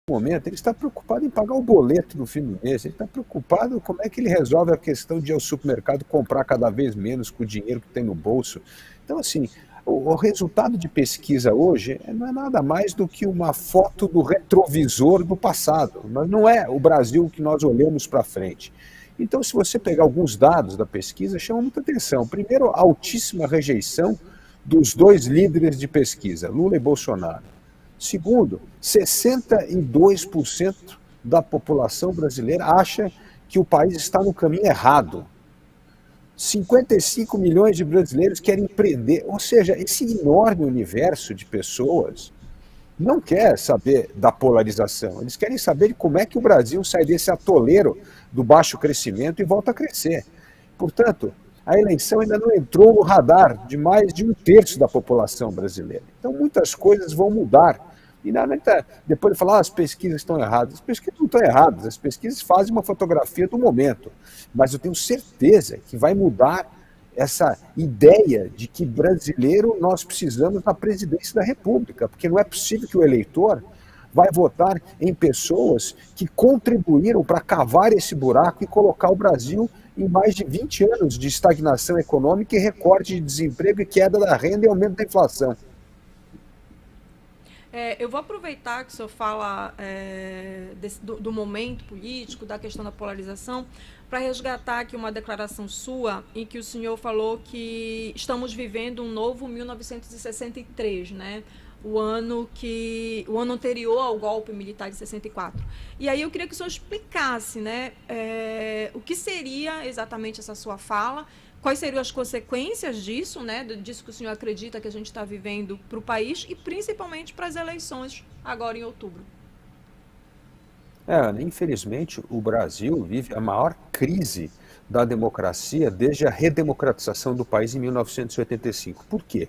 momento, ele está preocupado em pagar o boleto no fim do mês, ele está preocupado como é que ele resolve a questão de ir ao supermercado comprar cada vez menos com o dinheiro que tem no bolso. Então, assim, o resultado de pesquisa hoje não é nada mais do que uma foto do retrovisor do passado, mas não é o Brasil que nós olhamos para frente. Então, se você pegar alguns dados da pesquisa, chama muita atenção. Primeiro, a altíssima rejeição dos dois líderes de pesquisa, Lula e Bolsonaro. Segundo, 62% da população brasileira acha que o país está no caminho errado. 55 milhões de brasileiros querem empreender, ou seja, esse enorme universo de pessoas não quer saber da polarização, eles querem saber de como é que o Brasil sai desse atoleiro do baixo crescimento e volta a crescer. Portanto, a eleição ainda não entrou no radar de mais de um terço da população brasileira. Então, muitas coisas vão mudar. E depois de falar, as pesquisas estão erradas. As pesquisas não estão erradas, as pesquisas fazem uma fotografia do momento. Mas eu tenho certeza que vai mudar essa ideia de que brasileiro nós precisamos na presidência da República, porque não é possível que o eleitor vai votar em pessoas que contribuíram para cavar esse buraco e colocar o Brasil em mais de 20 anos de estagnação econômica e recorde de desemprego e queda da renda e aumento da inflação. Eu vou aproveitar que o senhor fala do momento político, da questão da polarização, para resgatar aqui uma declaração sua em que o senhor falou que estamos vivendo um novo 1963, né? O ano anterior ao golpe militar de 64. E aí eu queria que o senhor explicasse, né, o que seria exatamente essa sua fala, quais seriam as consequências disso, né, disso que o senhor acredita que a gente está vivendo para o país e principalmente para as eleições agora em outubro. Infelizmente, o Brasil vive a maior crise da democracia desde a redemocratização do país em 1985. Por quê?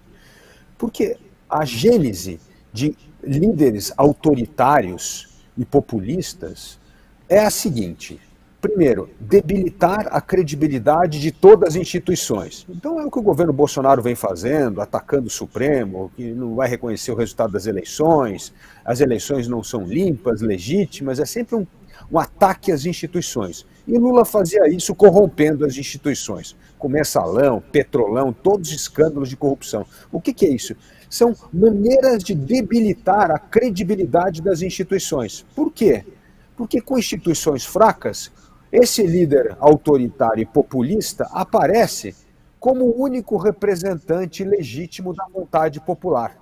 Porque a gênese de líderes autoritários e populistas é a seguinte: primeiro, debilitar a credibilidade de todas as instituições. Então é o que o governo Bolsonaro vem fazendo, atacando o Supremo, que não vai reconhecer o resultado das eleições, as eleições não são limpas, legítimas, é sempre um ataque às instituições. E Lula fazia isso corrompendo as instituições, com mensalão, petrolão, todos os escândalos de corrupção. O que é isso? São maneiras de debilitar a credibilidade das instituições. Por quê? Porque com instituições fracas, esse líder autoritário e populista aparece como o único representante legítimo da vontade popular.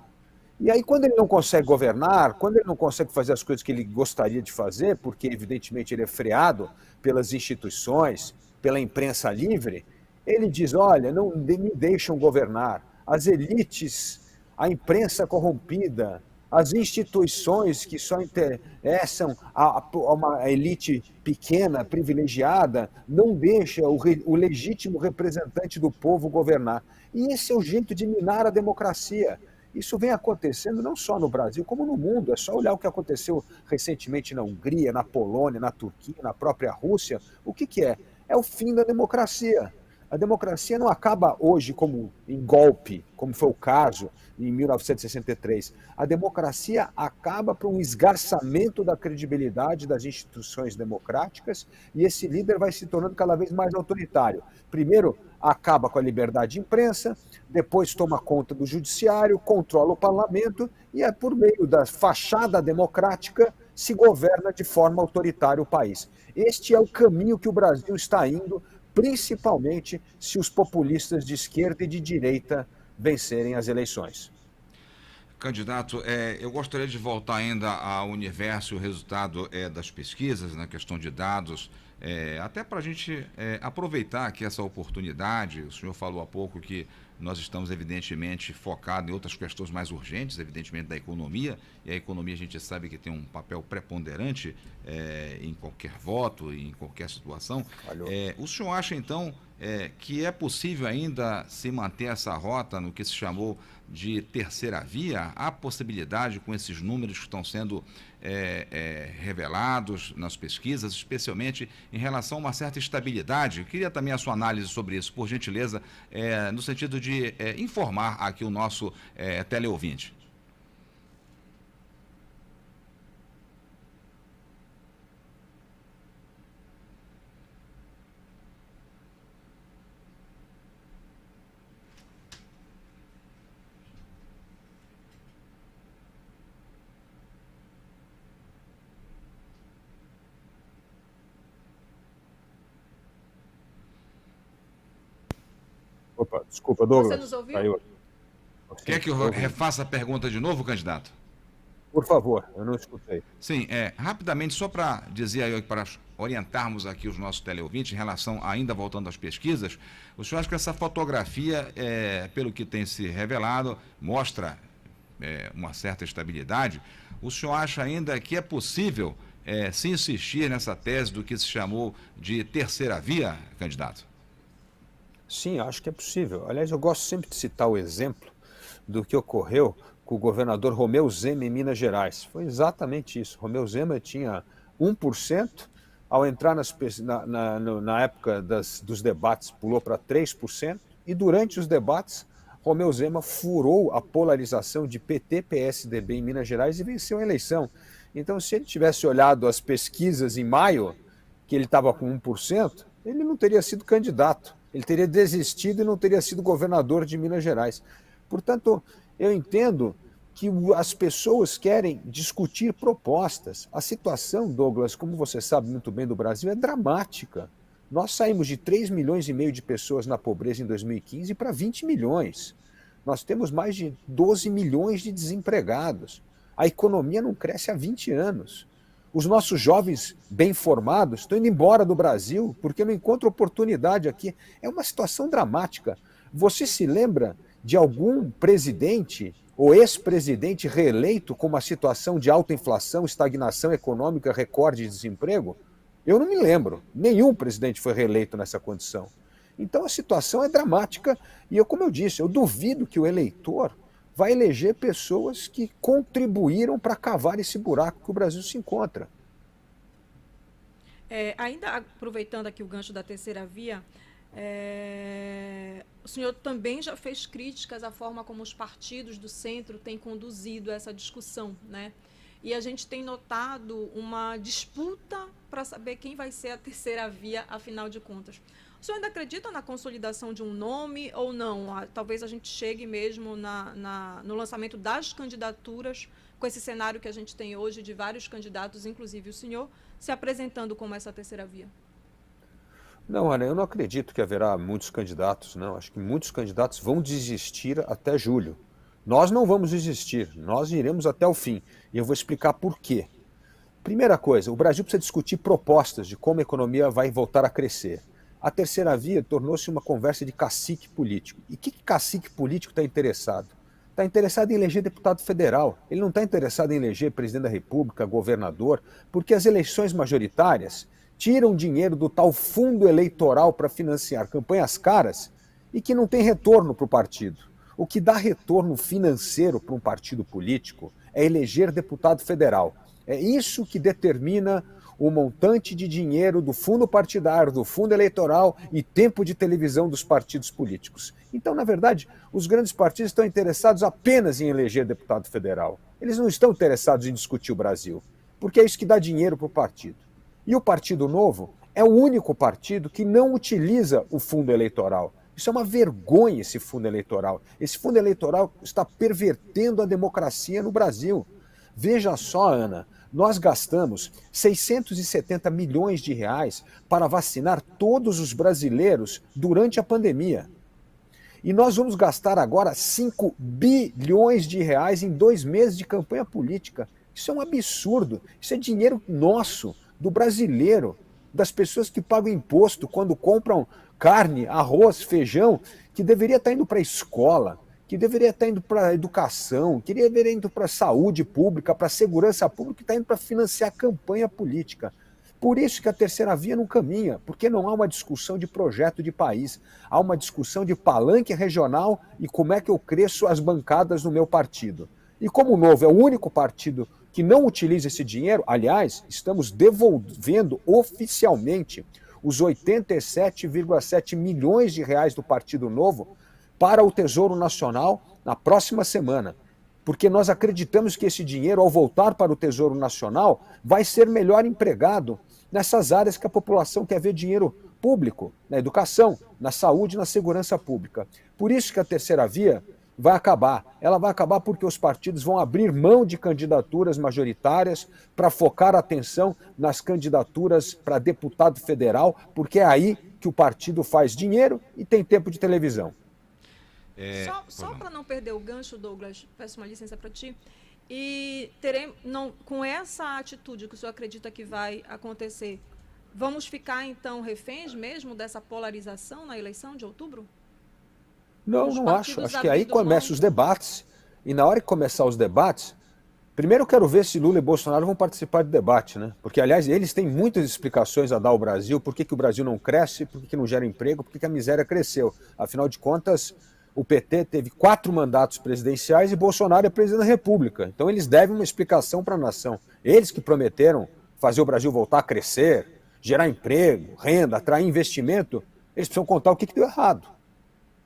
E aí, quando ele não consegue governar, quando ele não consegue fazer as coisas que ele gostaria de fazer, porque evidentemente ele é freado pelas instituições, pela imprensa livre, ele diz: olha, não me deixam governar. As elites, a imprensa corrompida, as instituições que só interessam a uma elite pequena, privilegiada, não deixa o legítimo representante do povo governar. E esse é o jeito de minar a democracia. Isso vem acontecendo não só no Brasil, como no mundo. É só olhar o que aconteceu recentemente na Hungria, na Polônia, na Turquia, na própria Rússia. O que é? É o fim da democracia. A democracia não acaba hoje como em golpe, como foi o caso em 1963. A democracia acaba por um esgarçamento da credibilidade das instituições democráticas e esse líder vai se tornando cada vez mais autoritário. Primeiro, acaba com a liberdade de imprensa, depois toma conta do judiciário, controla o parlamento e é por meio da fachada democrática se governa de forma autoritária o país. Este é o caminho que o Brasil está indo, principalmente se os populistas de esquerda e de direita vencerem as eleições. Candidato, eu gostaria de voltar ainda ao universo e o resultado das pesquisas, na questão de dados, até para a gente aproveitar aqui essa oportunidade. O senhor falou há pouco que nós estamos, evidentemente, focados em outras questões mais urgentes, evidentemente, da economia, e a economia a gente sabe que tem um papel preponderante em qualquer voto, em qualquer situação. O senhor acha, então, que é possível ainda se manter essa rota no que se chamou de terceira via? Há possibilidade, com esses números que estão sendo revelados nas pesquisas, especialmente em relação a uma certa estabilidade? Eu queria também a sua análise sobre isso, por gentileza, no sentido de informar aqui o nosso teleouvinte. Desculpa, Douglas. Você nos ouviu? Caiu. Quer que eu refaça a pergunta de novo, candidato? Por favor, eu não escutei. Sim, rapidamente, só para dizer aí, para orientarmos aqui os nossos teleouvintes em relação, ainda voltando às pesquisas, o senhor acha que essa fotografia, pelo que tem se revelado, mostra uma certa estabilidade? O senhor acha ainda que é possível se insistir nessa tese do que se chamou de terceira via, candidato? Sim, acho que é possível. Aliás, eu gosto sempre de citar o exemplo do que ocorreu com o governador Romeu Zema em Minas Gerais. Foi exatamente isso. Romeu Zema tinha 1%, ao entrar na época dos debates pulou para 3%, e durante os debates Romeu Zema furou a polarização de PT, PSDB em Minas Gerais e venceu a eleição. Então, se ele tivesse olhado as pesquisas em maio, que ele estava com 1%, ele não teria sido candidato. Ele teria desistido e não teria sido governador de Minas Gerais. Portanto, eu entendo que as pessoas querem discutir propostas. A situação, Douglas, como você sabe muito bem do Brasil, é dramática. Nós saímos de 3,5 milhões de pessoas na pobreza em 2015 para 20 milhões. Nós temos mais de 12 milhões de desempregados. A economia não cresce há 20 anos. Os nossos jovens bem formados estão indo embora do Brasil porque não encontram oportunidade aqui. É uma situação dramática. Você se lembra de algum presidente ou ex-presidente reeleito com uma situação de alta inflação, estagnação econômica, recorde de desemprego? Eu não me lembro. Nenhum presidente foi reeleito nessa condição. Então a situação é dramática e, como eu disse, eu duvido que o eleitor vai eleger pessoas que contribuíram para cavar esse buraco que o Brasil se encontra. Ainda aproveitando aqui o gancho da terceira via, o senhor também já fez críticas à forma como os partidos do centro têm conduzido essa discussão, né? E a gente tem notado uma disputa para saber quem vai ser a terceira via, afinal de contas. O senhor ainda acredita na consolidação de um nome ou não? Talvez a gente chegue mesmo no lançamento das candidaturas, com esse cenário que a gente tem hoje de vários candidatos, inclusive o senhor, se apresentando como essa terceira via? Não, Ana, eu não acredito que haverá muitos candidatos, não. Acho que muitos candidatos vão desistir até julho. Nós não vamos desistir, nós iremos até o fim. E eu vou explicar por quê. Primeira coisa, o Brasil precisa discutir propostas de como a economia vai voltar a crescer. A terceira via tornou-se uma conversa de cacique político. E o que cacique político está interessado? Está interessado em eleger deputado federal. Ele não está interessado em eleger presidente da República, governador, porque as eleições majoritárias tiram dinheiro do tal fundo eleitoral para financiar campanhas caras e que não tem retorno para o partido. O que dá retorno financeiro para um partido político é eleger deputado federal. É isso que determina o montante de dinheiro do fundo partidário, do fundo eleitoral e tempo de televisão dos partidos políticos. Então, na verdade, os grandes partidos estão interessados apenas em eleger deputado federal. Eles não estão interessados em discutir o Brasil, porque é isso que dá dinheiro para o partido. E o Partido Novo é o único partido que não utiliza o fundo eleitoral. Isso é uma vergonha, esse fundo eleitoral. Esse fundo eleitoral está pervertendo a democracia no Brasil. Veja só, Ana, nós gastamos 670 milhões de reais para vacinar todos os brasileiros durante a pandemia. E nós vamos gastar agora 5 bilhões de reais em 2 meses de campanha política. Isso é um absurdo. Isso é dinheiro nosso, do brasileiro, das pessoas que pagam imposto quando compram carne, arroz, feijão, que deveria estar indo para a escola, que deveria estar indo para a educação, que deveria estar indo para a saúde pública, para a segurança pública, que está indo para financiar a campanha política. Por isso que a terceira via não caminha, porque não há uma discussão de projeto de país, há uma discussão de palanque regional e como é que eu cresço as bancadas no meu partido. E como o Novo é o único partido que não utiliza esse dinheiro, aliás, estamos devolvendo oficialmente os 87,7 milhões de reais do Partido Novo para o Tesouro Nacional na próxima semana. Porque nós acreditamos que esse dinheiro, ao voltar para o Tesouro Nacional, vai ser melhor empregado nessas áreas que a população quer ver dinheiro público, na educação, na saúde e na segurança pública. Por isso que a terceira via vai acabar. Ela vai acabar porque os partidos vão abrir mão de candidaturas majoritárias para focar a atenção nas candidaturas para deputado federal, porque é aí que o partido faz dinheiro e tem tempo de televisão. Só para não perder o gancho, Douglas, peço uma licença para ti. E com essa atitude que o senhor acredita que vai acontecer, vamos ficar, então, reféns mesmo dessa polarização na eleição de outubro? Não, não acho. Acho que aí começam os debates. E na hora que começar os debates, primeiro eu quero ver se Lula e Bolsonaro vão participar do debate, né? Porque, aliás, eles têm muitas explicações a dar ao Brasil, por que o Brasil não cresce, por que não gera emprego, por que a miséria cresceu. Afinal de contas, o PT teve 4 mandatos presidenciais e Bolsonaro é presidente da República. Então eles devem uma explicação para a nação. Eles que prometeram fazer o Brasil voltar a crescer, gerar emprego, renda, atrair investimento, eles precisam contar o que deu errado.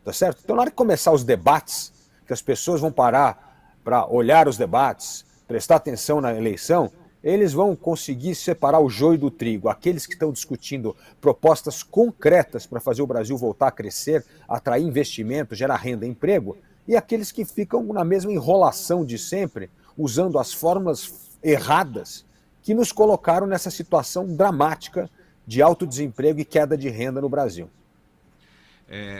Tá certo? Então na hora que começar os debates, que as pessoas vão parar para olhar os debates, prestar atenção na eleição, eles vão conseguir separar o joio do trigo. Aqueles que estão discutindo propostas concretas para fazer o Brasil voltar a crescer, atrair investimento, gerar renda e emprego, e aqueles que ficam na mesma enrolação de sempre, usando as fórmulas erradas que nos colocaram nessa situação dramática de alto desemprego e queda de renda no Brasil.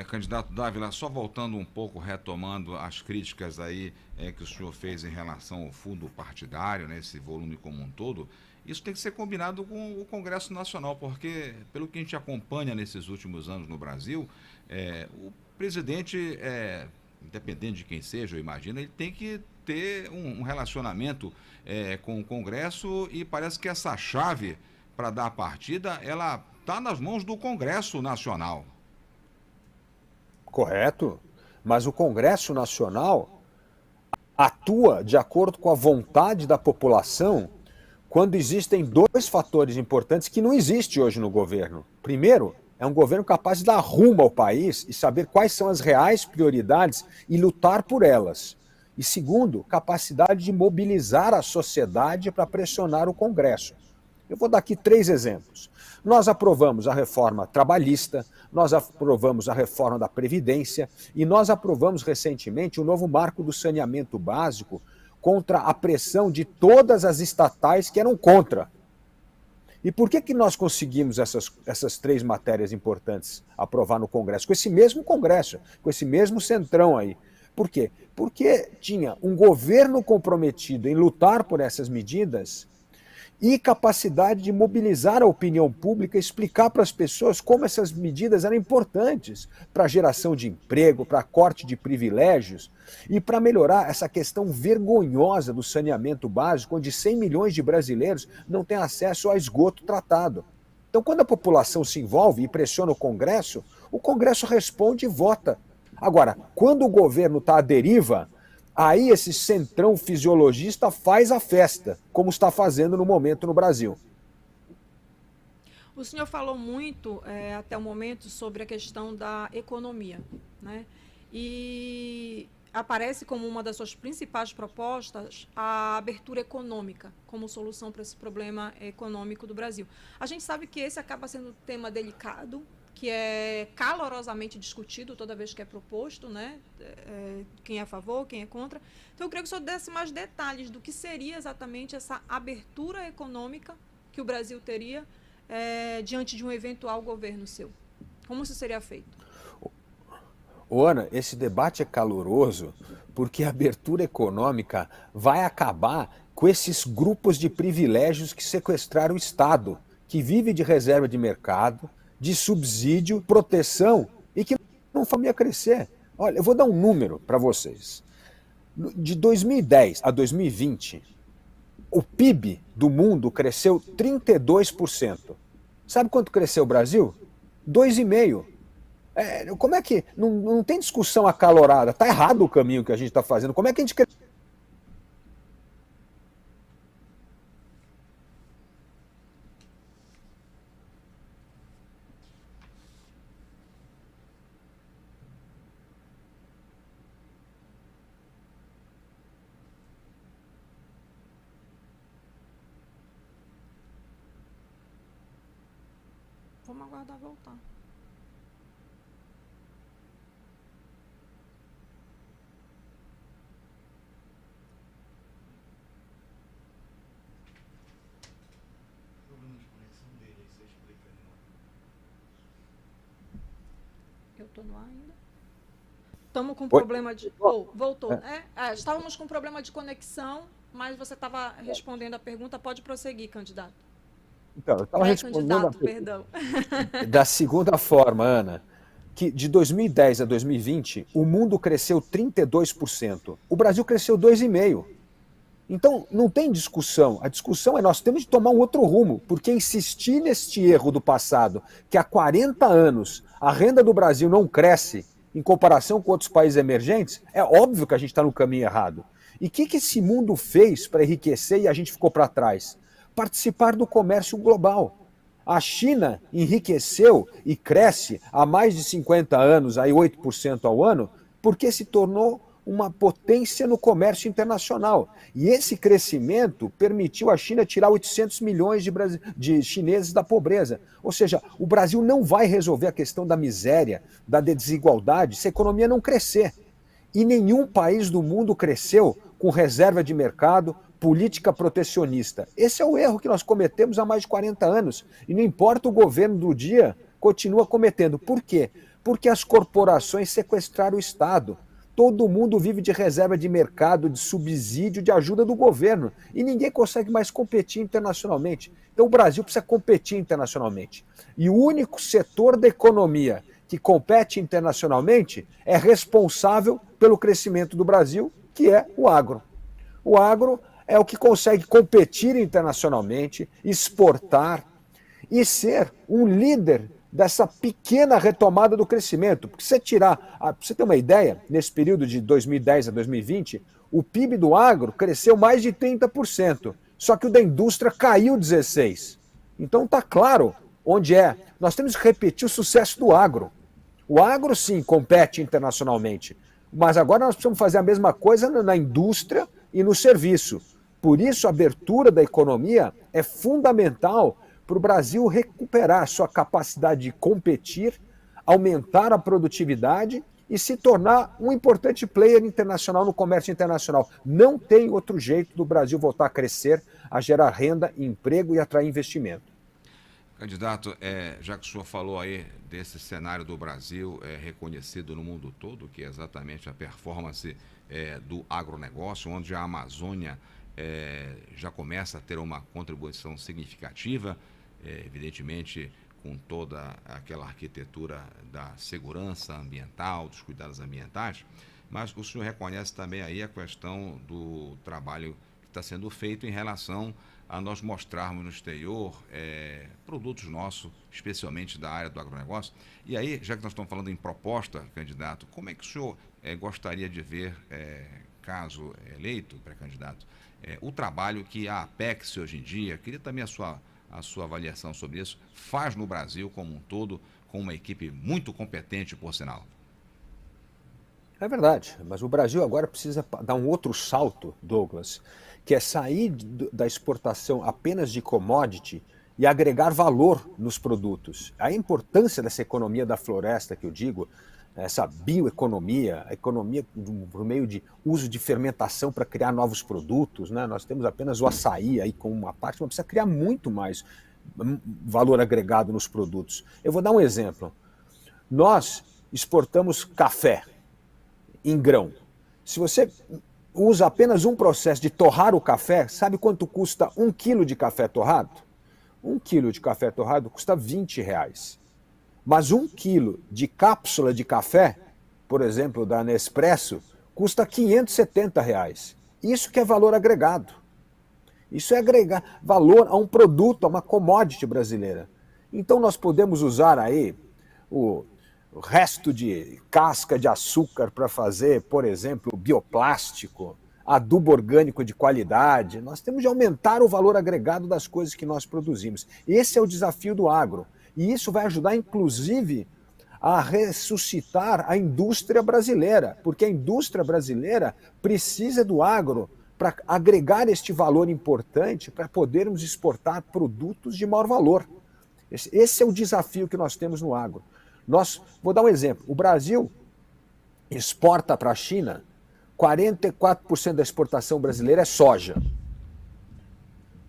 Candidato Dávila, só voltando um pouco, retomando as críticas aí que o senhor fez em relação ao fundo partidário, né, esse volume como um todo, isso tem que ser combinado com o Congresso Nacional, porque, pelo que a gente acompanha nesses últimos anos no Brasil, o presidente, independente de quem seja, eu imagino, ele tem que ter um relacionamento com o Congresso, e parece que essa chave para dar a partida, ela está nas mãos do Congresso Nacional. Correto, mas o Congresso Nacional atua de acordo com a vontade da população quando existem 2 fatores importantes que não existem hoje no governo. Primeiro, é um governo capaz de dar rumo ao país e saber quais são as reais prioridades e lutar por elas. E segundo, capacidade de mobilizar a sociedade para pressionar o Congresso. Eu vou dar aqui 3 exemplos. Nós aprovamos a reforma trabalhista, nós aprovamos a reforma da Previdência e nós aprovamos recentemente o novo marco do saneamento básico contra a pressão de todas as estatais que eram contra. E por que nós conseguimos essas 3 matérias importantes aprovar no Congresso? Com esse mesmo Congresso, com esse mesmo centrão aí. Por quê? Porque tinha um governo comprometido em lutar por essas medidas e capacidade de mobilizar a opinião pública, explicar para as pessoas como essas medidas eram importantes para a geração de emprego, para corte de privilégios e para melhorar essa questão vergonhosa do saneamento básico, onde 100 milhões de brasileiros não têm acesso a esgoto tratado. Então, quando a população se envolve e pressiona o Congresso responde e vota. Agora, quando o governo está à deriva, aí esse centrão fisiologista faz a festa, como está fazendo no momento no Brasil. O senhor falou muito até o momento sobre a questão da economia, né? E aparece como uma das suas principais propostas a abertura econômica como solução para esse problema econômico do Brasil. A gente sabe que esse acaba sendo um tema delicado, que é calorosamente discutido toda vez que é proposto, né? Quem é a favor, quem é contra. Então, eu queria que o senhor desse mais detalhes do que seria exatamente essa abertura econômica que o Brasil teria diante de um eventual governo seu. Como isso seria feito? Ana, esse debate é caloroso porque a abertura econômica vai acabar com esses grupos de privilégios que sequestraram o Estado, que vive de reserva de mercado, de subsídio, proteção e que não família crescer. Olha, eu vou dar um número para vocês. De 2010 a 2020, o PIB do mundo cresceu 32%. Sabe quanto cresceu o Brasil? 2,5%. Como é que... Não tem discussão acalorada. Está errado o caminho que a gente está fazendo. Como é que a gente... Vamos aguardar voltar. Eu estou no ar ainda? Estamos com Oi? problema de... voltou, né? Estávamos com problema de conexão, mas você estava respondendo a pergunta. Pode prosseguir, candidato. Então, eu estava respondendo Pré-candidato, perdão. da segunda forma, Ana, que de 2010 a 2020, o mundo cresceu 32%. O Brasil cresceu 2,5%. Então, não tem discussão. A discussão é nós temos de tomar um outro rumo, porque insistir neste erro do passado, que há 40 anos a renda do Brasil não cresce em comparação com outros países emergentes, é óbvio que a gente está no caminho errado. E o que esse mundo fez para enriquecer e a gente ficou para trás? Participar do comércio global. A China enriqueceu e cresce há mais de 50 anos, aí 8% ao ano, porque se tornou uma potência no comércio internacional. E esse crescimento permitiu à China tirar 800 milhões de chineses da pobreza. Ou seja, o Brasil não vai resolver a questão da miséria, da desigualdade, se a economia não crescer. E nenhum país do mundo cresceu com reserva de mercado, política protecionista. Esse é o erro que nós cometemos há mais de 40 anos. E não importa o governo do dia, continua cometendo. Por quê? Porque as corporações sequestraram o Estado. Todo mundo vive de reserva de mercado, de subsídio, de ajuda do governo. E ninguém consegue mais competir internacionalmente. Então o Brasil precisa competir internacionalmente. E o único setor da economia que compete internacionalmente é responsável pelo crescimento do Brasil, que é o agro. O agro é o que consegue competir internacionalmente, exportar e ser um líder dessa pequena retomada do crescimento. Porque se você tirar, para você ter uma ideia, nesse período de 2010 a 2020, o PIB do agro cresceu mais de 30%, só que o da indústria caiu 16%. Então está claro onde é. Nós temos que repetir o sucesso do agro. O agro, sim, compete internacionalmente, mas agora nós precisamos fazer a mesma coisa na indústria e no serviço. Por isso, a abertura da economia é fundamental para o Brasil recuperar sua capacidade de competir, aumentar a produtividade e se tornar um importante player internacional no comércio internacional. Não tem outro jeito do Brasil voltar a crescer, a gerar renda, emprego e atrair investimento. Candidato, já que o senhor falou aí desse cenário do Brasil reconhecido no mundo todo, que é exatamente a performance do agronegócio, onde a Amazônia já começa a ter uma contribuição significativa, evidentemente com toda aquela arquitetura da segurança ambiental, dos cuidados ambientais, mas o senhor reconhece também aí a questão do trabalho que está sendo feito em relação a nós mostrarmos no exterior produtos nossos, especialmente da área do agronegócio. E aí, já que nós estamos falando em proposta, candidato, como é que o senhor gostaria de ver, caso eleito, pré-candidato, o trabalho que a Apex hoje em dia, queria também a sua avaliação sobre isso, faz no Brasil como um todo, com uma equipe muito competente, por sinal? É verdade, mas o Brasil agora precisa dar um outro salto, Douglas, que é sair da exportação apenas de commodity e agregar valor nos produtos. A importância dessa economia da floresta, que eu digo, essa bioeconomia, a economia por meio de uso de fermentação para criar novos produtos, né? Nós temos apenas o açaí aí como uma parte, mas precisa criar muito mais valor agregado nos produtos. Eu vou dar um exemplo. Nós exportamos café em grão. Se você usa apenas um processo de torrar o café, sabe quanto custa 1 quilo de café torrado? 1 quilo de café torrado custa R$20. Mas 1 quilo de cápsula de café, por exemplo, da Nespresso, custa R$570. Isso que é valor agregado. Isso é agregar valor a um produto, a uma commodity brasileira. Então nós podemos usar aí o resto de casca de açúcar para fazer, por exemplo, bioplástico, adubo orgânico de qualidade. Nós temos de aumentar o valor agregado das coisas que nós produzimos. Esse é o desafio do agro. E isso vai ajudar, inclusive, a ressuscitar a indústria brasileira, porque a indústria brasileira precisa do agro para agregar este valor importante para podermos exportar produtos de maior valor. Esse é o desafio que nós temos no agro. Vou dar um exemplo. O Brasil exporta para a China 44% da exportação brasileira é soja.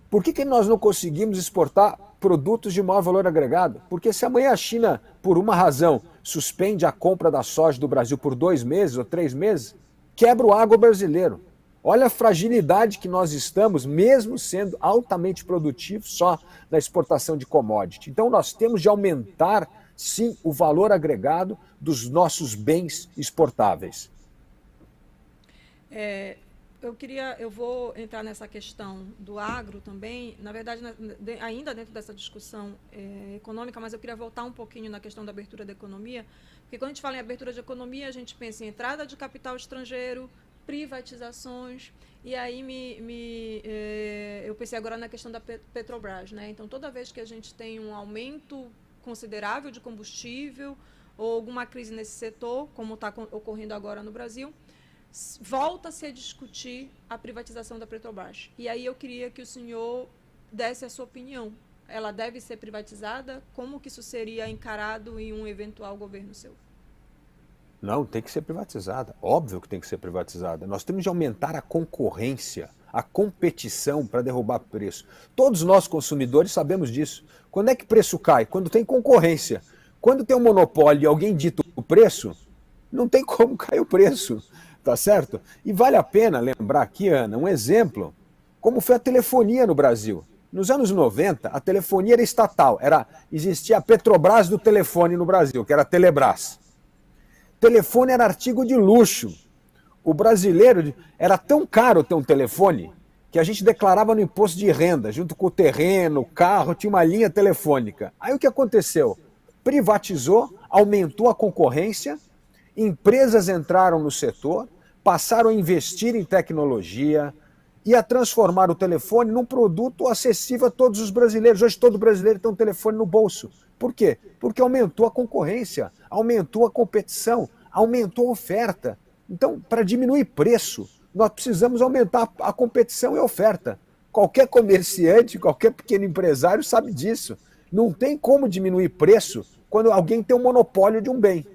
Por que nós não conseguimos exportar produtos de maior valor agregado? Porque se amanhã a China, por uma razão, suspende a compra da soja do Brasil por 2 meses ou 3 meses, quebra o agro brasileiro. Olha a fragilidade que nós estamos, mesmo sendo altamente produtivos só na exportação de commodity. Então nós temos de aumentar, sim, o valor agregado dos nossos bens exportáveis. Eu vou entrar nessa questão do agro também, na verdade, ainda dentro dessa discussão econômica, mas eu queria voltar um pouquinho na questão da abertura da economia, porque quando a gente fala em abertura de economia, a gente pensa em entrada de capital estrangeiro, privatizações, e aí eu pensei agora na questão da Petrobras, né? Então, toda vez que a gente tem um aumento considerável de combustível ou alguma crise nesse setor, como está ocorrendo agora no Brasil, volta-se a discutir a privatização da Petrobras. E aí eu queria que o senhor desse a sua opinião. Ela deve ser privatizada? Como que isso seria encarado em um eventual governo seu? Não, tem que ser privatizada. Óbvio que tem que ser privatizada. Nós temos de aumentar a concorrência, a competição para derrubar preço. Todos nós consumidores sabemos disso. Quando é que o preço cai? Quando tem concorrência. Quando tem um monopólio e alguém dita o preço, não tem como cair o preço. Tá certo? E vale a pena lembrar aqui, Ana, um exemplo, como foi a telefonia no Brasil. Nos anos 90, a telefonia era estatal, existia a Petrobras do telefone no Brasil, que era a Telebrás. Telefone era artigo de luxo. O brasileiro, era tão caro ter um telefone, que a gente declarava no imposto de renda, junto com o terreno, o carro, tinha uma linha telefônica. Aí o que aconteceu? Privatizou, aumentou a concorrência, empresas entraram no setor, passaram a investir em tecnologia e a transformar o telefone num produto acessível a todos os brasileiros. Hoje todo brasileiro tem um telefone no bolso. Por quê? Porque aumentou a concorrência, aumentou a competição, aumentou a oferta. Então, para diminuir preço, nós precisamos aumentar a competição e a oferta. Qualquer comerciante, qualquer pequeno empresário sabe disso. Não tem como diminuir preço quando alguém tem um monopólio de um bem.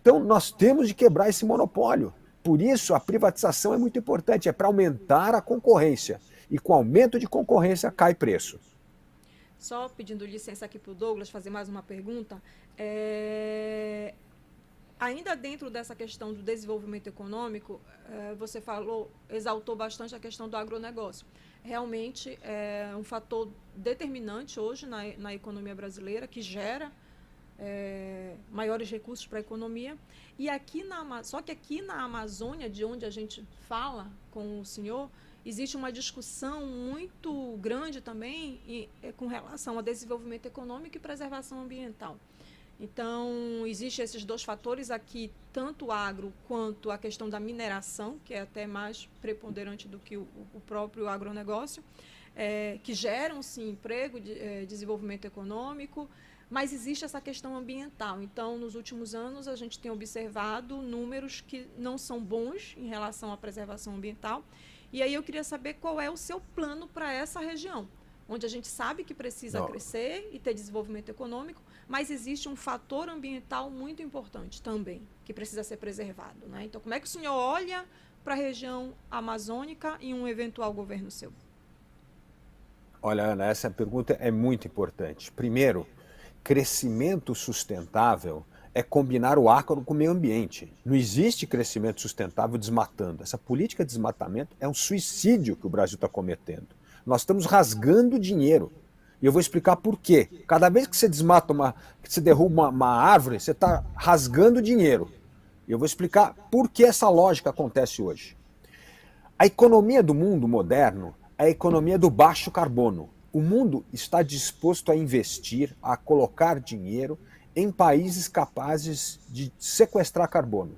Então, nós temos de quebrar esse monopólio. Por isso, a privatização é muito importante, é para aumentar a concorrência. E com aumento de concorrência, cai preço. Só pedindo licença aqui para o Douglas fazer mais uma pergunta. Ainda dentro dessa questão do desenvolvimento econômico, você exaltou bastante a questão do agronegócio. Realmente é um fator determinante hoje na economia brasileira, que gera maiores recursos para a economia. E só que aqui na Amazônia, de onde a gente fala com o senhor, existe uma discussão muito grande também com relação ao desenvolvimento econômico e preservação ambiental. Então, existem esses dois fatores aqui, tanto o agro quanto a questão da mineração, que é até mais preponderante do que o próprio agronegócio, que geram, sim, emprego, desenvolvimento econômico, mas existe essa questão ambiental. Então, nos últimos anos, a gente tem observado números que não são bons em relação à preservação ambiental. E aí eu queria saber qual é o seu plano para essa região, onde a gente sabe que precisa crescer e ter desenvolvimento econômico, mas existe um fator ambiental muito importante também, que precisa ser preservado, né? Então, como é que o senhor olha para a região amazônica em um eventual governo seu? Olha, Ana, essa pergunta é muito importante. Primeiro, crescimento sustentável é combinar o agro com o meio ambiente. Não existe crescimento sustentável desmatando. Essa política de desmatamento é um suicídio que o Brasil está cometendo. Nós estamos rasgando dinheiro. E eu vou explicar por quê. Cada vez que você desmata, que você derruba uma árvore, você está rasgando dinheiro. E eu vou explicar por que essa lógica acontece hoje. A economia do mundo moderno é a economia do baixo carbono. O mundo está disposto a investir, a colocar dinheiro em países capazes de sequestrar carbono.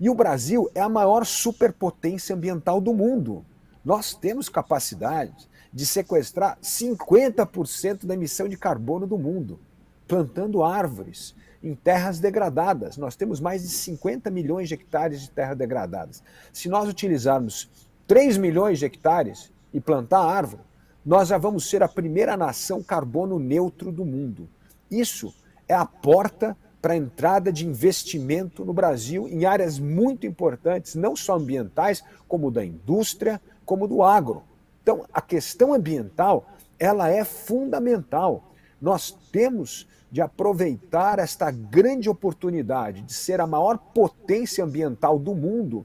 E o Brasil é a maior superpotência ambiental do mundo. Nós temos capacidade de sequestrar 50% da emissão de carbono do mundo, plantando árvores em terras degradadas. Nós temos mais de 50 milhões de hectares de terras degradadas. Se nós utilizarmos 3 milhões de hectares e plantar árvore, nós já vamos ser a primeira nação carbono neutro do mundo. Isso é a porta para a entrada de investimento no Brasil em áreas muito importantes, não só ambientais, como da indústria, como do agro. Então, a questão ambiental, ela é fundamental, Nós temos de aproveitar esta grande oportunidade de ser a maior potência ambiental do mundo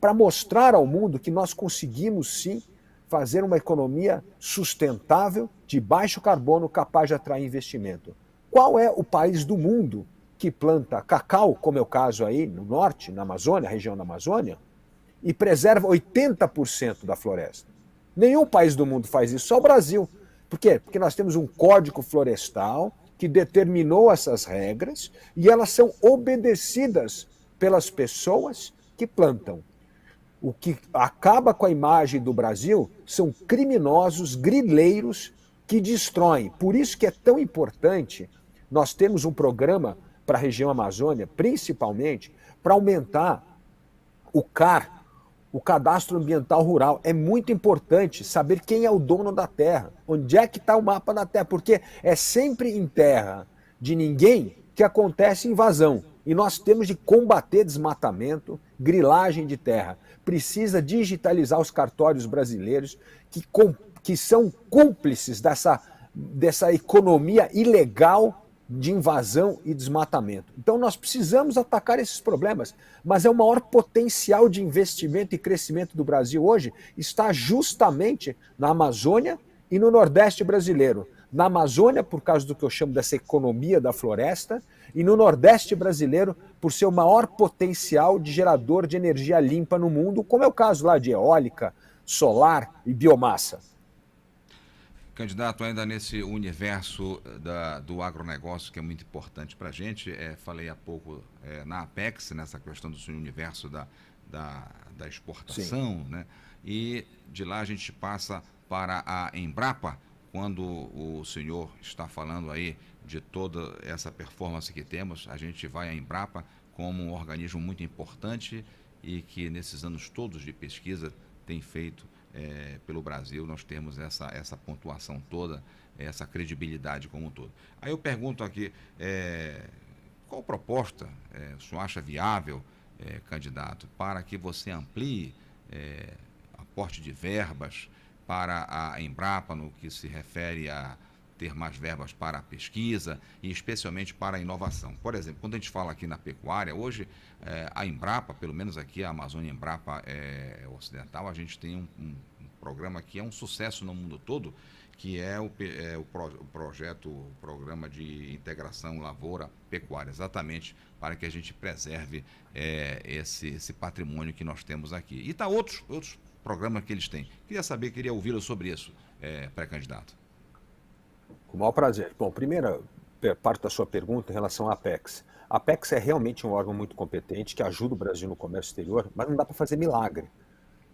para mostrar ao mundo que nós conseguimos sim fazer uma economia sustentável, de baixo carbono, capaz de atrair investimento. Qual é o país do mundo que planta cacau, como é o caso aí no norte, na Amazônia, região da Amazônia, e preserva 80% da floresta? Nenhum país do mundo faz isso, só o Brasil. Por quê? Porque nós temos um código florestal que determinou essas regras e elas são obedecidas pelas pessoas que plantam. O que acaba com a imagem do Brasil são criminosos, grileiros que destroem. Por isso que é tão importante nós termos um programa para a região Amazônia, principalmente, para aumentar o CAR, o Cadastro Ambiental Rural. É muito importante saber quem é o dono da terra, onde é que está o mapa da terra, porque é sempre em terra de ninguém que acontece invasão. E nós temos de combater desmatamento, grilagem de terra. Precisa digitalizar os cartórios brasileiros que são cúmplices dessa economia ilegal de invasão e desmatamento. Então nós precisamos atacar esses problemas, mas é o maior potencial de investimento e crescimento do Brasil hoje está justamente na Amazônia e no Nordeste brasileiro. Na Amazônia, por causa do que eu chamo dessa economia da floresta, e no Nordeste brasileiro, por ser o maior potencial de gerador de energia limpa no mundo, como é o caso lá de eólica, solar e biomassa. Candidato, ainda nesse universo do agronegócio, que é muito importante para a gente, falei há pouco na Apex, nessa questão do universo da exportação, né? E de lá a gente passa para a Embrapa, quando o senhor está falando aí de toda essa performance que temos, a gente vai à Embrapa como um organismo muito importante e que nesses anos todos de pesquisa tem feito pelo Brasil, nós temos essa pontuação toda, essa credibilidade como um todo. Aí eu pergunto aqui, qual proposta o senhor acha viável, candidato, para que você amplie aporte de verbas para a Embrapa, no que se refere a ter mais verbas para a pesquisa e especialmente para a inovação. Por exemplo, quando a gente fala aqui na pecuária, hoje a Embrapa, pelo menos aqui a Amazônia Embrapa Ocidental, a gente tem um programa que é um sucesso no mundo todo, que é o programa de integração lavoura-pecuária, exatamente para que a gente preserve esse patrimônio que nós temos aqui. E tá outros programas que eles têm. Queria ouvi-lo sobre isso, pré-candidato. Com o maior prazer. Bom, primeira parte da sua pergunta em relação à Apex. A Apex é realmente um órgão muito competente que ajuda o Brasil no comércio exterior, mas não dá para fazer milagre.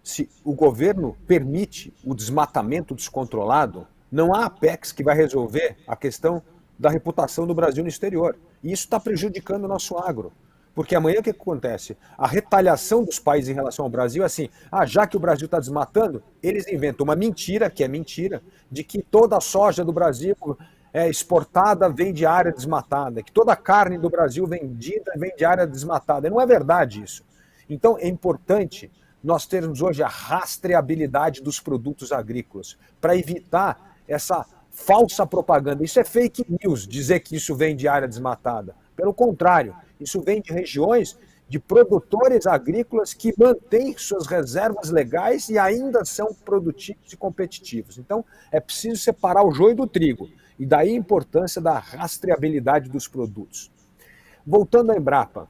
Se o governo permite o desmatamento descontrolado, não há Apex que vai resolver a questão da reputação do Brasil no exterior. E isso está prejudicando o nosso agro. Porque amanhã o que acontece? A retaliação dos países em relação ao Brasil é assim, já que o Brasil está desmatando, eles inventam uma mentira, que é mentira, de que toda a soja do Brasil exportada vem de área desmatada, que toda a carne do Brasil vendida vem de área desmatada. Não é verdade isso. Então é importante nós termos hoje a rastreabilidade dos produtos agrícolas, para evitar essa falsa propaganda. Isso é fake news, dizer que isso vem de área desmatada. Pelo contrário, isso vem de regiões de produtores agrícolas que mantêm suas reservas legais e ainda são produtivos e competitivos. Então, é preciso separar o joio do trigo. E daí a importância da rastreabilidade dos produtos. Voltando à Embrapa,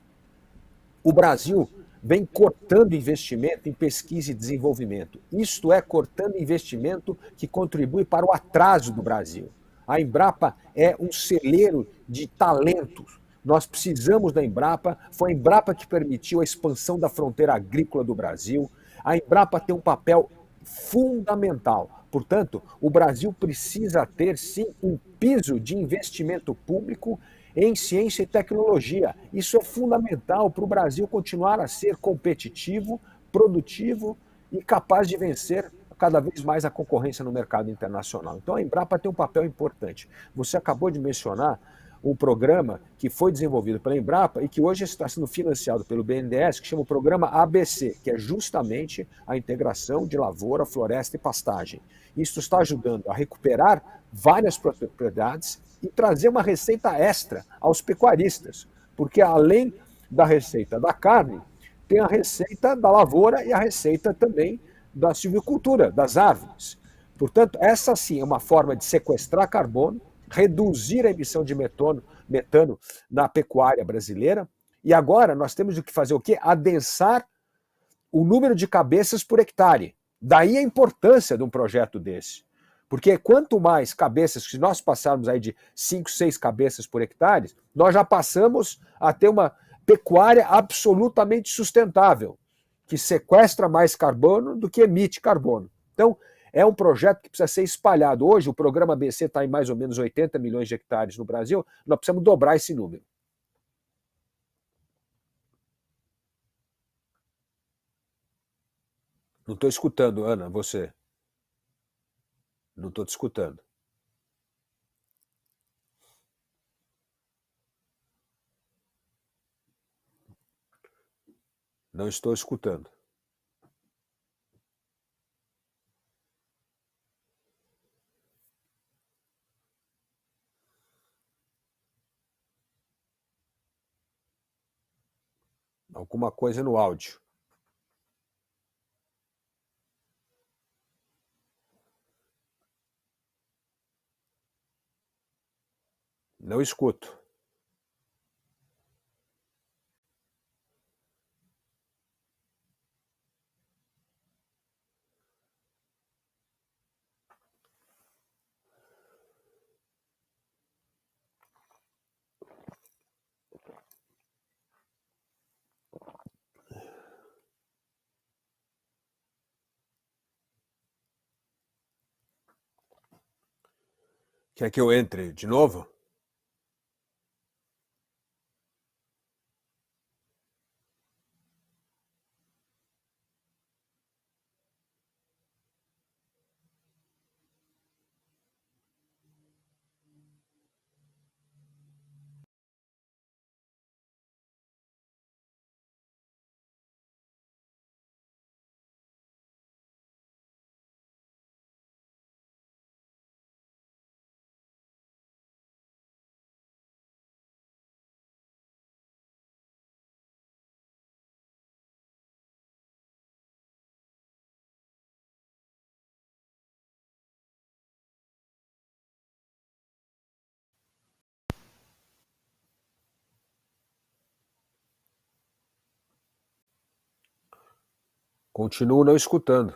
o Brasil vem cortando investimento em pesquisa e desenvolvimento. Isto é, cortando investimento que contribui para o atraso do Brasil. A Embrapa é um celeiro de talentos. Nós precisamos da Embrapa, foi a Embrapa que permitiu a expansão da fronteira agrícola do Brasil. A Embrapa tem um papel fundamental. Portanto, o Brasil precisa ter, sim, um piso de investimento público em ciência e tecnologia. Isso é fundamental para o Brasil continuar a ser competitivo, produtivo e capaz de vencer cada vez mais a concorrência no mercado internacional. Então a Embrapa tem um papel importante. Você acabou de mencionar um programa que foi desenvolvido pela Embrapa e que hoje está sendo financiado pelo BNDES, que chama o programa ABC, que é justamente a integração de lavoura, floresta e pastagem. Isso está ajudando a recuperar várias propriedades e trazer uma receita extra aos pecuaristas, porque além da receita da carne, tem a receita da lavoura e a receita também da silvicultura, das árvores. Portanto, essa sim é uma forma de sequestrar carbono, reduzir a emissão de metano na pecuária brasileira. E agora nós temos que fazer o quê? Adensar o número de cabeças por hectare. Daí a importância de um projeto desse. Porque quanto mais cabeças, se nós passarmos aí de 5, 6 cabeças por hectare, nós já passamos a ter uma pecuária absolutamente sustentável, que sequestra mais carbono do que emite carbono. Então, é um projeto que precisa ser espalhado. Hoje, o programa BC está em mais ou menos 80 milhões de hectares no Brasil, nós precisamos dobrar esse número. Não estou escutando, Ana, você. Não estou te escutando. Não estou escutando. Alguma coisa no áudio. Não escuto. Quer que eu entre de novo? Continuo não escutando.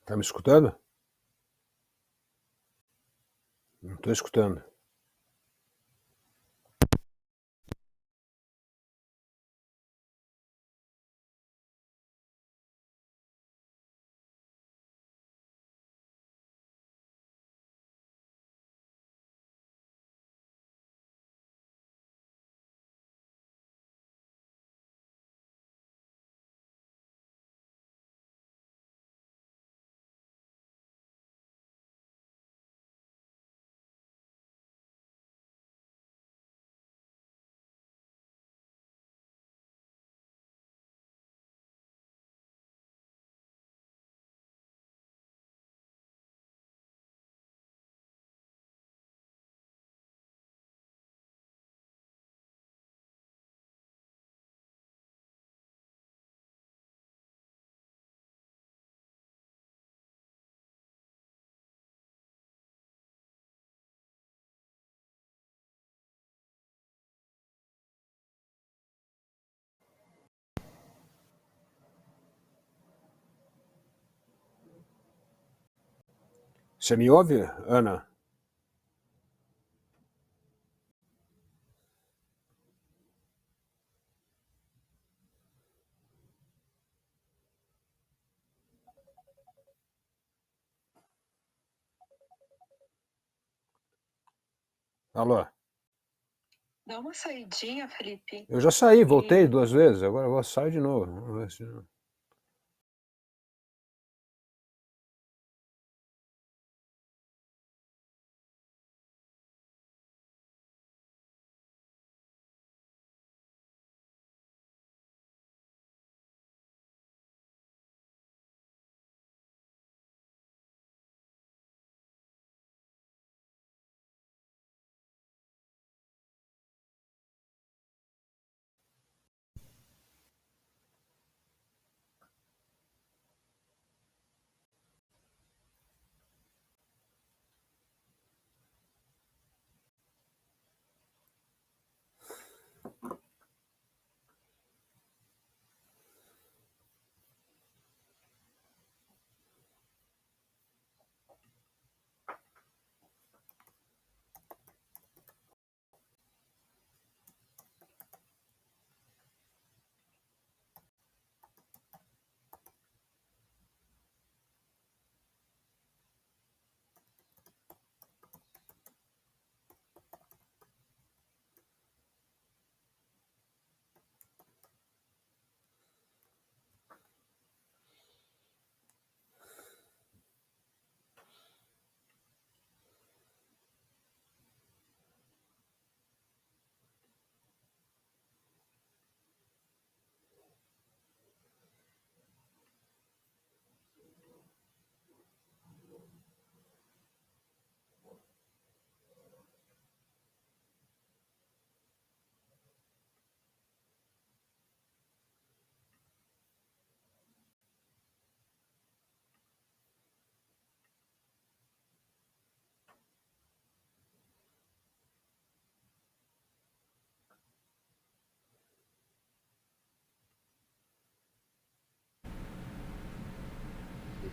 Tá me escutando? Não estou escutando. Você me ouve, Ana? Alô? Dá uma saidinha, Felipe. Eu já saí, voltei 2 vezes, agora eu vou sair de novo. Vamos ver se...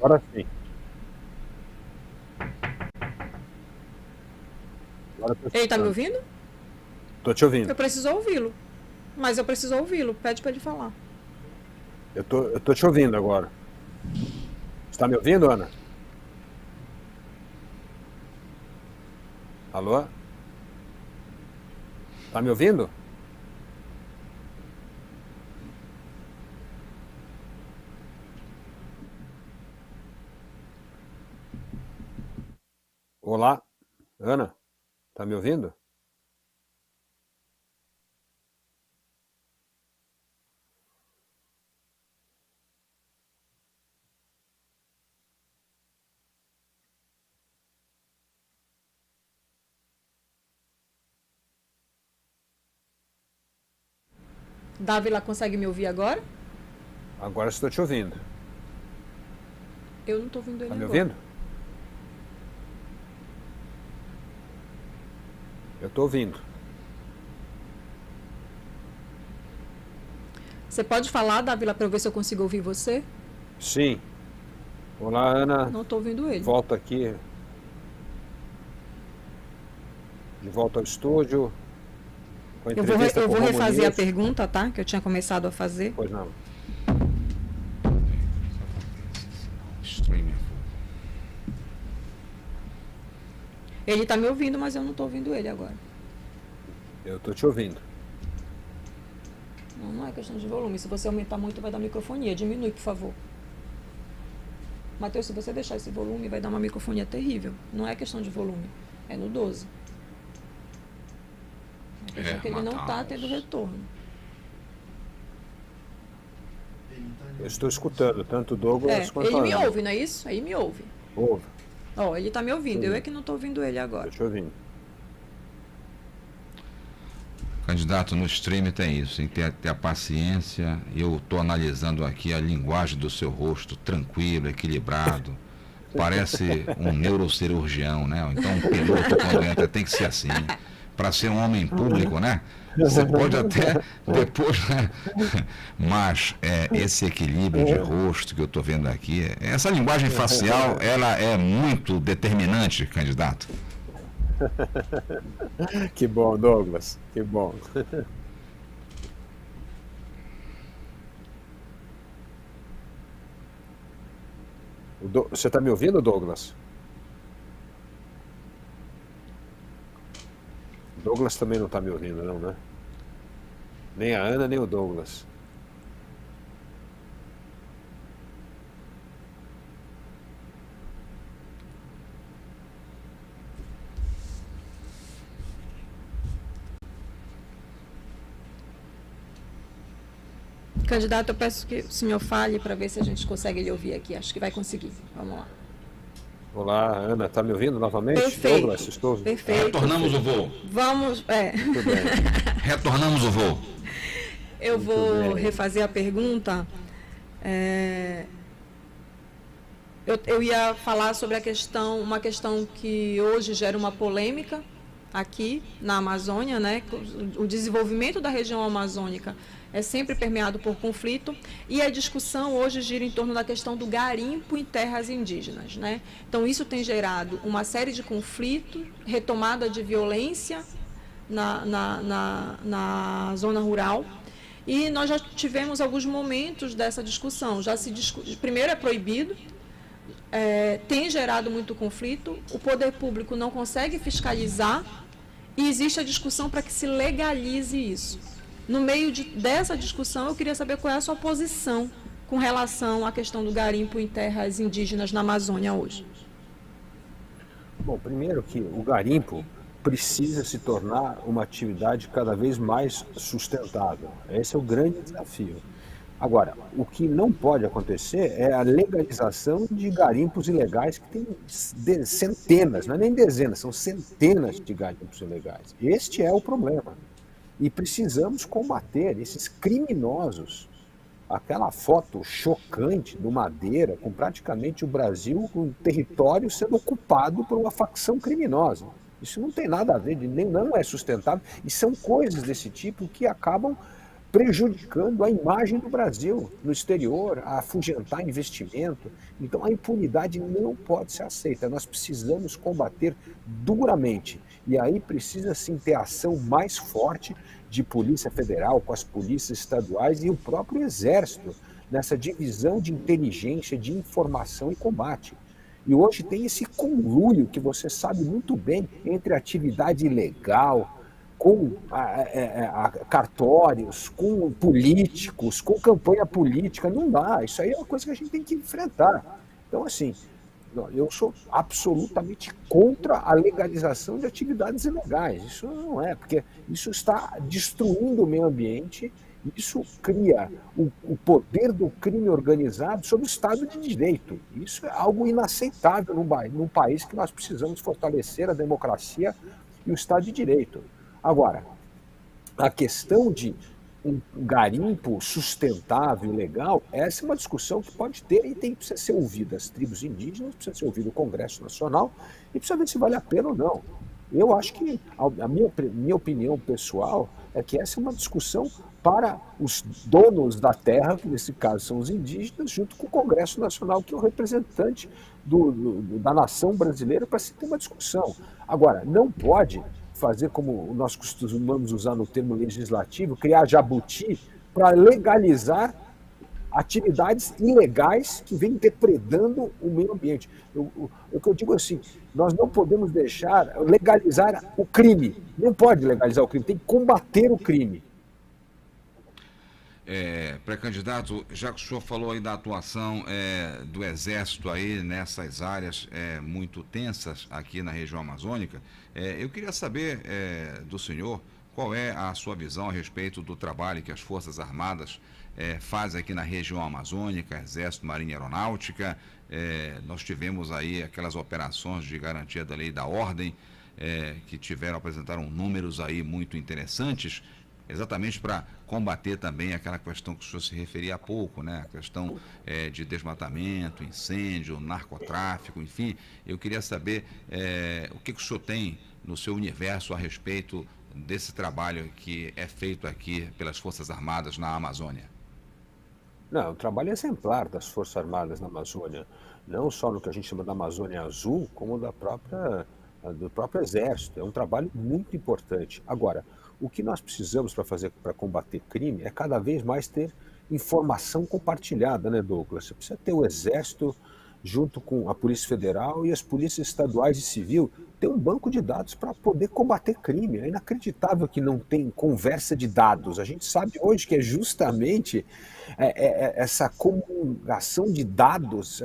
Agora sim. Agora eu tô Ele tá me escutando. ouvindo? Tô te ouvindo. Eu preciso ouvi-lo. Mas eu preciso ouvi-lo. Pede para ele falar. Eu tô te ouvindo agora. Você tá me ouvindo, Ana? Alô? Tá me ouvindo? Olá, Ana? Tá me ouvindo? Dávila consegue me ouvir agora? Agora estou te ouvindo. Eu não tô ouvindo ele Tá me agora. ouvindo? Eu tô ouvindo. Você pode falar, Dávila, para eu ver se eu consigo ouvir você? Sim. Olá, Ana. Não estou ouvindo ele. Volta aqui. De volta ao estúdio. Com a Eu vou entrevista com o Romo refazer a News. pergunta, tá? Que eu tinha começado a fazer. Pois não. Streaming. Ele está me ouvindo, mas eu não estou ouvindo ele agora. Eu estou te ouvindo. Não, não é questão de volume. Se você aumentar muito, vai dar microfonia. Diminui, por favor. Matheus, se você deixar esse volume, vai dar uma microfonia terrível. Não é questão de volume. É no 12. É questão que ele não está tendo retorno. Eu estou escutando tanto o Douglas quanto Ele a me Ana. ouve, não é isso? Aí me ouve. Ouve. Ó, ele está me ouvindo. Eu é que não estou ouvindo ele agora. Estou te ouvindo. Candidato, no stream tem isso, tem que ter a paciência. Eu estou analisando aqui a linguagem do seu rosto, tranquilo, equilibrado. Parece um neurocirurgião, né? Ou então um piloto quando entra tem que ser assim. Para ser um homem público, né? Você pode até depois, né? Mas esse equilíbrio de rosto que eu estou vendo aqui, essa linguagem facial, ela é muito determinante, candidato. Que bom, Douglas. Que bom. Você está me ouvindo, Douglas? Douglas também não está me ouvindo, não, né? Nem a Ana, nem o Douglas. Candidato, eu peço que o senhor fale para ver se a gente consegue lhe ouvir aqui. Acho que vai conseguir. Vamos lá. Olá, Ana, está me ouvindo novamente? Perfeito. Douglas, estou... Perfeito. Retornamos o voo. Vamos. Tudo bem. Retornamos o voo. Eu vou bem. refazer a pergunta. Eu ia falar sobre uma questão que hoje gera uma polêmica aqui na Amazônia, né? O desenvolvimento da região amazônica é sempre permeado por conflito e a discussão hoje gira em torno da questão do garimpo em terras indígenas, né? Então isso tem gerado uma série de conflitos, retomada de violência na zona rural. E nós já tivemos alguns momentos dessa discussão. Primeiro é proibido, tem gerado muito conflito, o poder público não consegue fiscalizar e existe a discussão para que se legalize isso. No meio dessa discussão, eu queria saber qual é a sua posição com relação à questão do garimpo em terras indígenas na Amazônia hoje. Bom, primeiro que o garimpo precisa se tornar uma atividade cada vez mais sustentável. Esse é o grande desafio. Agora, o que não pode acontecer é a legalização de garimpos ilegais, que tem centenas, não é nem dezenas, são centenas de garimpos ilegais. Este é o problema. E precisamos combater esses criminosos. Aquela foto chocante do Madeira, com praticamente o Brasil, com o território sendo ocupado por uma facção criminosa. Isso não tem nada a ver, não é sustentável, e são coisas desse tipo que acabam prejudicando a imagem do Brasil no exterior, a afugentar investimento. Então a impunidade não pode ser aceita, nós precisamos combater duramente. E aí precisa sim ter ação mais forte de Polícia Federal com as polícias estaduais e o próprio Exército, nessa divisão de inteligência, de informação e combate. E hoje tem esse conluio que você sabe muito bem entre atividade ilegal, com cartórios, com políticos, com campanha política. Não dá, isso aí é uma coisa que a gente tem que enfrentar. Então, assim, eu sou absolutamente contra a legalização de atividades ilegais. Isso não é, porque isso está destruindo o meio ambiente, isso cria o poder do crime organizado sobre o Estado de Direito. Isso é algo inaceitável num país que nós precisamos fortalecer a democracia e o Estado de Direito. Agora, a questão de um garimpo sustentável e legal, essa é uma discussão que pode ter e precisa ser ouvida as tribos indígenas, precisa ser ouvido o Congresso Nacional e precisa ver se vale a pena ou não. Eu acho que, a minha opinião pessoal, é que essa é uma discussão para os donos da terra, que nesse caso são os indígenas, junto com o Congresso Nacional, que é o representante da nação brasileira, para se ter uma discussão. Agora, não pode fazer como nós costumamos usar no termo legislativo, criar jabuti para legalizar atividades ilegais que vêm depredando o meio ambiente. O que eu digo assim, nós não podemos deixar legalizar o crime. Não pode legalizar o crime, tem que combater o crime. Pré-candidato, já que o senhor falou aí da atuação do Exército aí nessas áreas muito tensas aqui na região amazônica, eu queria saber do senhor qual é a sua visão a respeito do trabalho que as Forças Armadas fazem aqui na região amazônica, Exército, Marinha e Aeronáutica. Nós tivemos aí aquelas operações de garantia da lei e da ordem, que apresentaram números aí muito interessantes, exatamente para combater também aquela questão que o senhor se referia há pouco, né? A questão de desmatamento, incêndio, narcotráfico, enfim. Eu queria saber o que o senhor tem no seu universo a respeito desse trabalho que é feito aqui pelas Forças Armadas na Amazônia. Não, o trabalho é exemplar das Forças Armadas na Amazônia, não só no que a gente chama da Amazônia Azul, como do próprio Exército. É um trabalho muito importante. Agora, o que nós precisamos para combater crime é cada vez mais ter informação compartilhada, né, Douglas? Você precisa ter o Exército junto com a Polícia Federal e as polícias estaduais e civil, ter um banco de dados para poder combater crime. É inacreditável que não tem conversa de dados. A gente sabe hoje que é justamente essa comunicação de dados,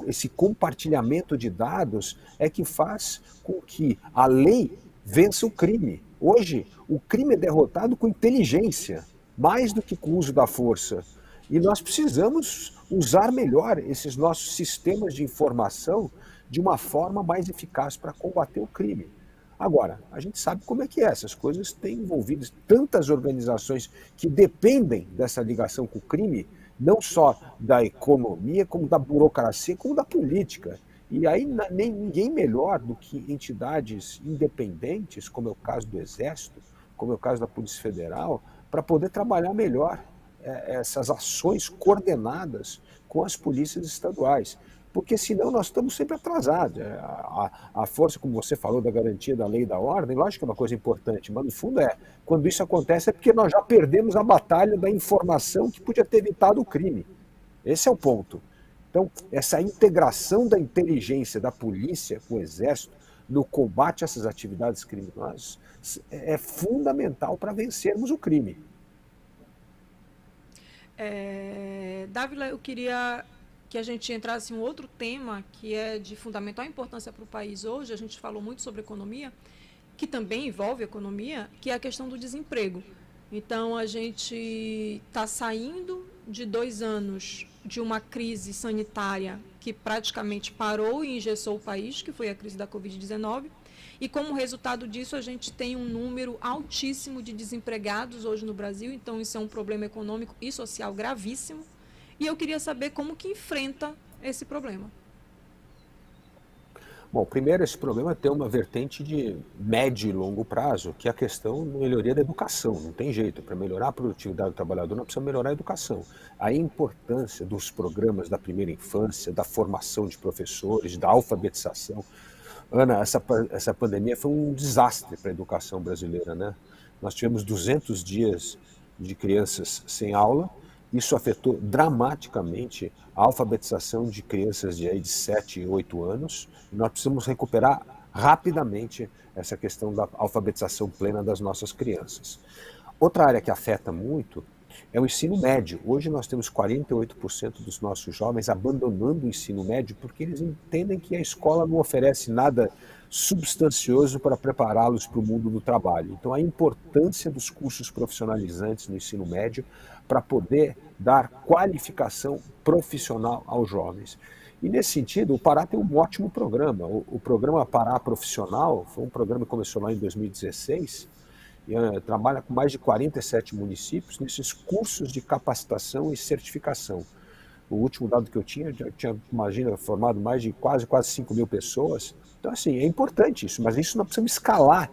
esse compartilhamento de dados é que faz com que a lei vença o crime. Hoje, o crime é derrotado com inteligência, mais do que com o uso da força. E nós precisamos usar melhor esses nossos sistemas de informação de uma forma mais eficaz para combater o crime. Agora, a gente sabe como é que é. Essas coisas têm envolvido tantas organizações que dependem dessa ligação com o crime, não só da economia, como da burocracia, como da política. E aí ninguém melhor do que entidades independentes, como é o caso do Exército, como é o caso da Polícia Federal, para poder trabalhar melhor essas ações coordenadas com as polícias estaduais. Porque senão nós estamos sempre atrasados. A força, como você falou, da garantia da lei e da ordem, lógico que é uma coisa importante, mas no fundo quando isso acontece é porque nós já perdemos a batalha da informação que podia ter evitado o crime. Esse é o ponto. Então, essa integração da inteligência da polícia com o Exército no combate a essas atividades criminosas é fundamental para vencermos o crime. Dávila, eu queria que a gente entrasse em um outro tema que é de fundamental importância para o país hoje. A gente falou muito sobre economia, que também envolve economia, que é a questão do desemprego. Então, a gente está saindo de 2 anos de uma crise sanitária que praticamente parou e engessou o país, que foi a crise da Covid-19, e como resultado disso a gente tem um número altíssimo de desempregados hoje no Brasil. Então isso é um problema econômico e social gravíssimo, e eu queria saber como que enfrenta esse problema. Bom, primeiro, esse problema tem uma vertente de médio e longo prazo, que é a questão da melhoria da educação. Não tem jeito. Para melhorar a produtividade do trabalhador, nós precisamos melhorar a educação. A importância dos programas da primeira infância, da formação de professores, da alfabetização. Ana, essa pandemia foi um desastre para a educação brasileira, né? Nós tivemos 200 dias de crianças sem aula. Isso afetou dramaticamente a alfabetização de crianças de 7 e 8 anos. E nós precisamos recuperar rapidamente essa questão da alfabetização plena das nossas crianças. Outra área que afeta muito é o ensino médio. Hoje nós temos 48% dos nossos jovens abandonando o ensino médio porque eles entendem que a escola não oferece nada substancioso para prepará-los para o mundo do trabalho. Então, a importância dos cursos profissionalizantes no ensino médio para poder dar qualificação profissional aos jovens. E, nesse sentido, o Pará tem um ótimo programa. O programa Pará Profissional foi um programa que começou lá em 2016 e trabalha com mais de 47 municípios nesses cursos de capacitação e certificação. O último dado que eu tinha, imagina, formado mais de quase 5 mil pessoas. Então, assim, é importante isso, mas isso nós precisamos escalar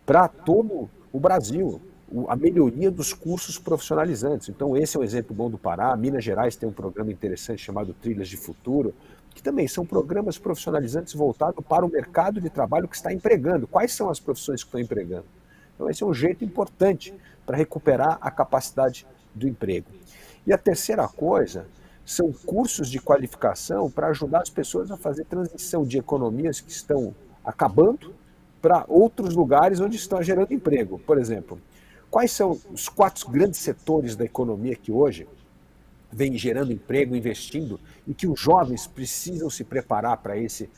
para todo o Brasil. a melhoria dos cursos profissionalizantes. Então, esse é um exemplo bom do Pará. Minas Gerais tem um programa interessante chamado Trilhas de Futuro, que também são programas profissionalizantes voltados para o mercado de trabalho que está empregando. Quais são as profissões que estão empregando? Então, esse é um jeito importante para recuperar a capacidade do emprego. E a terceira coisa são cursos de qualificação para ajudar as pessoas a fazer transição de economias que estão acabando para outros lugares onde estão gerando emprego. Por exemplo, quais são os 4 grandes setores da economia que hoje vêm gerando emprego, investindo, e que os jovens precisam se preparar para esse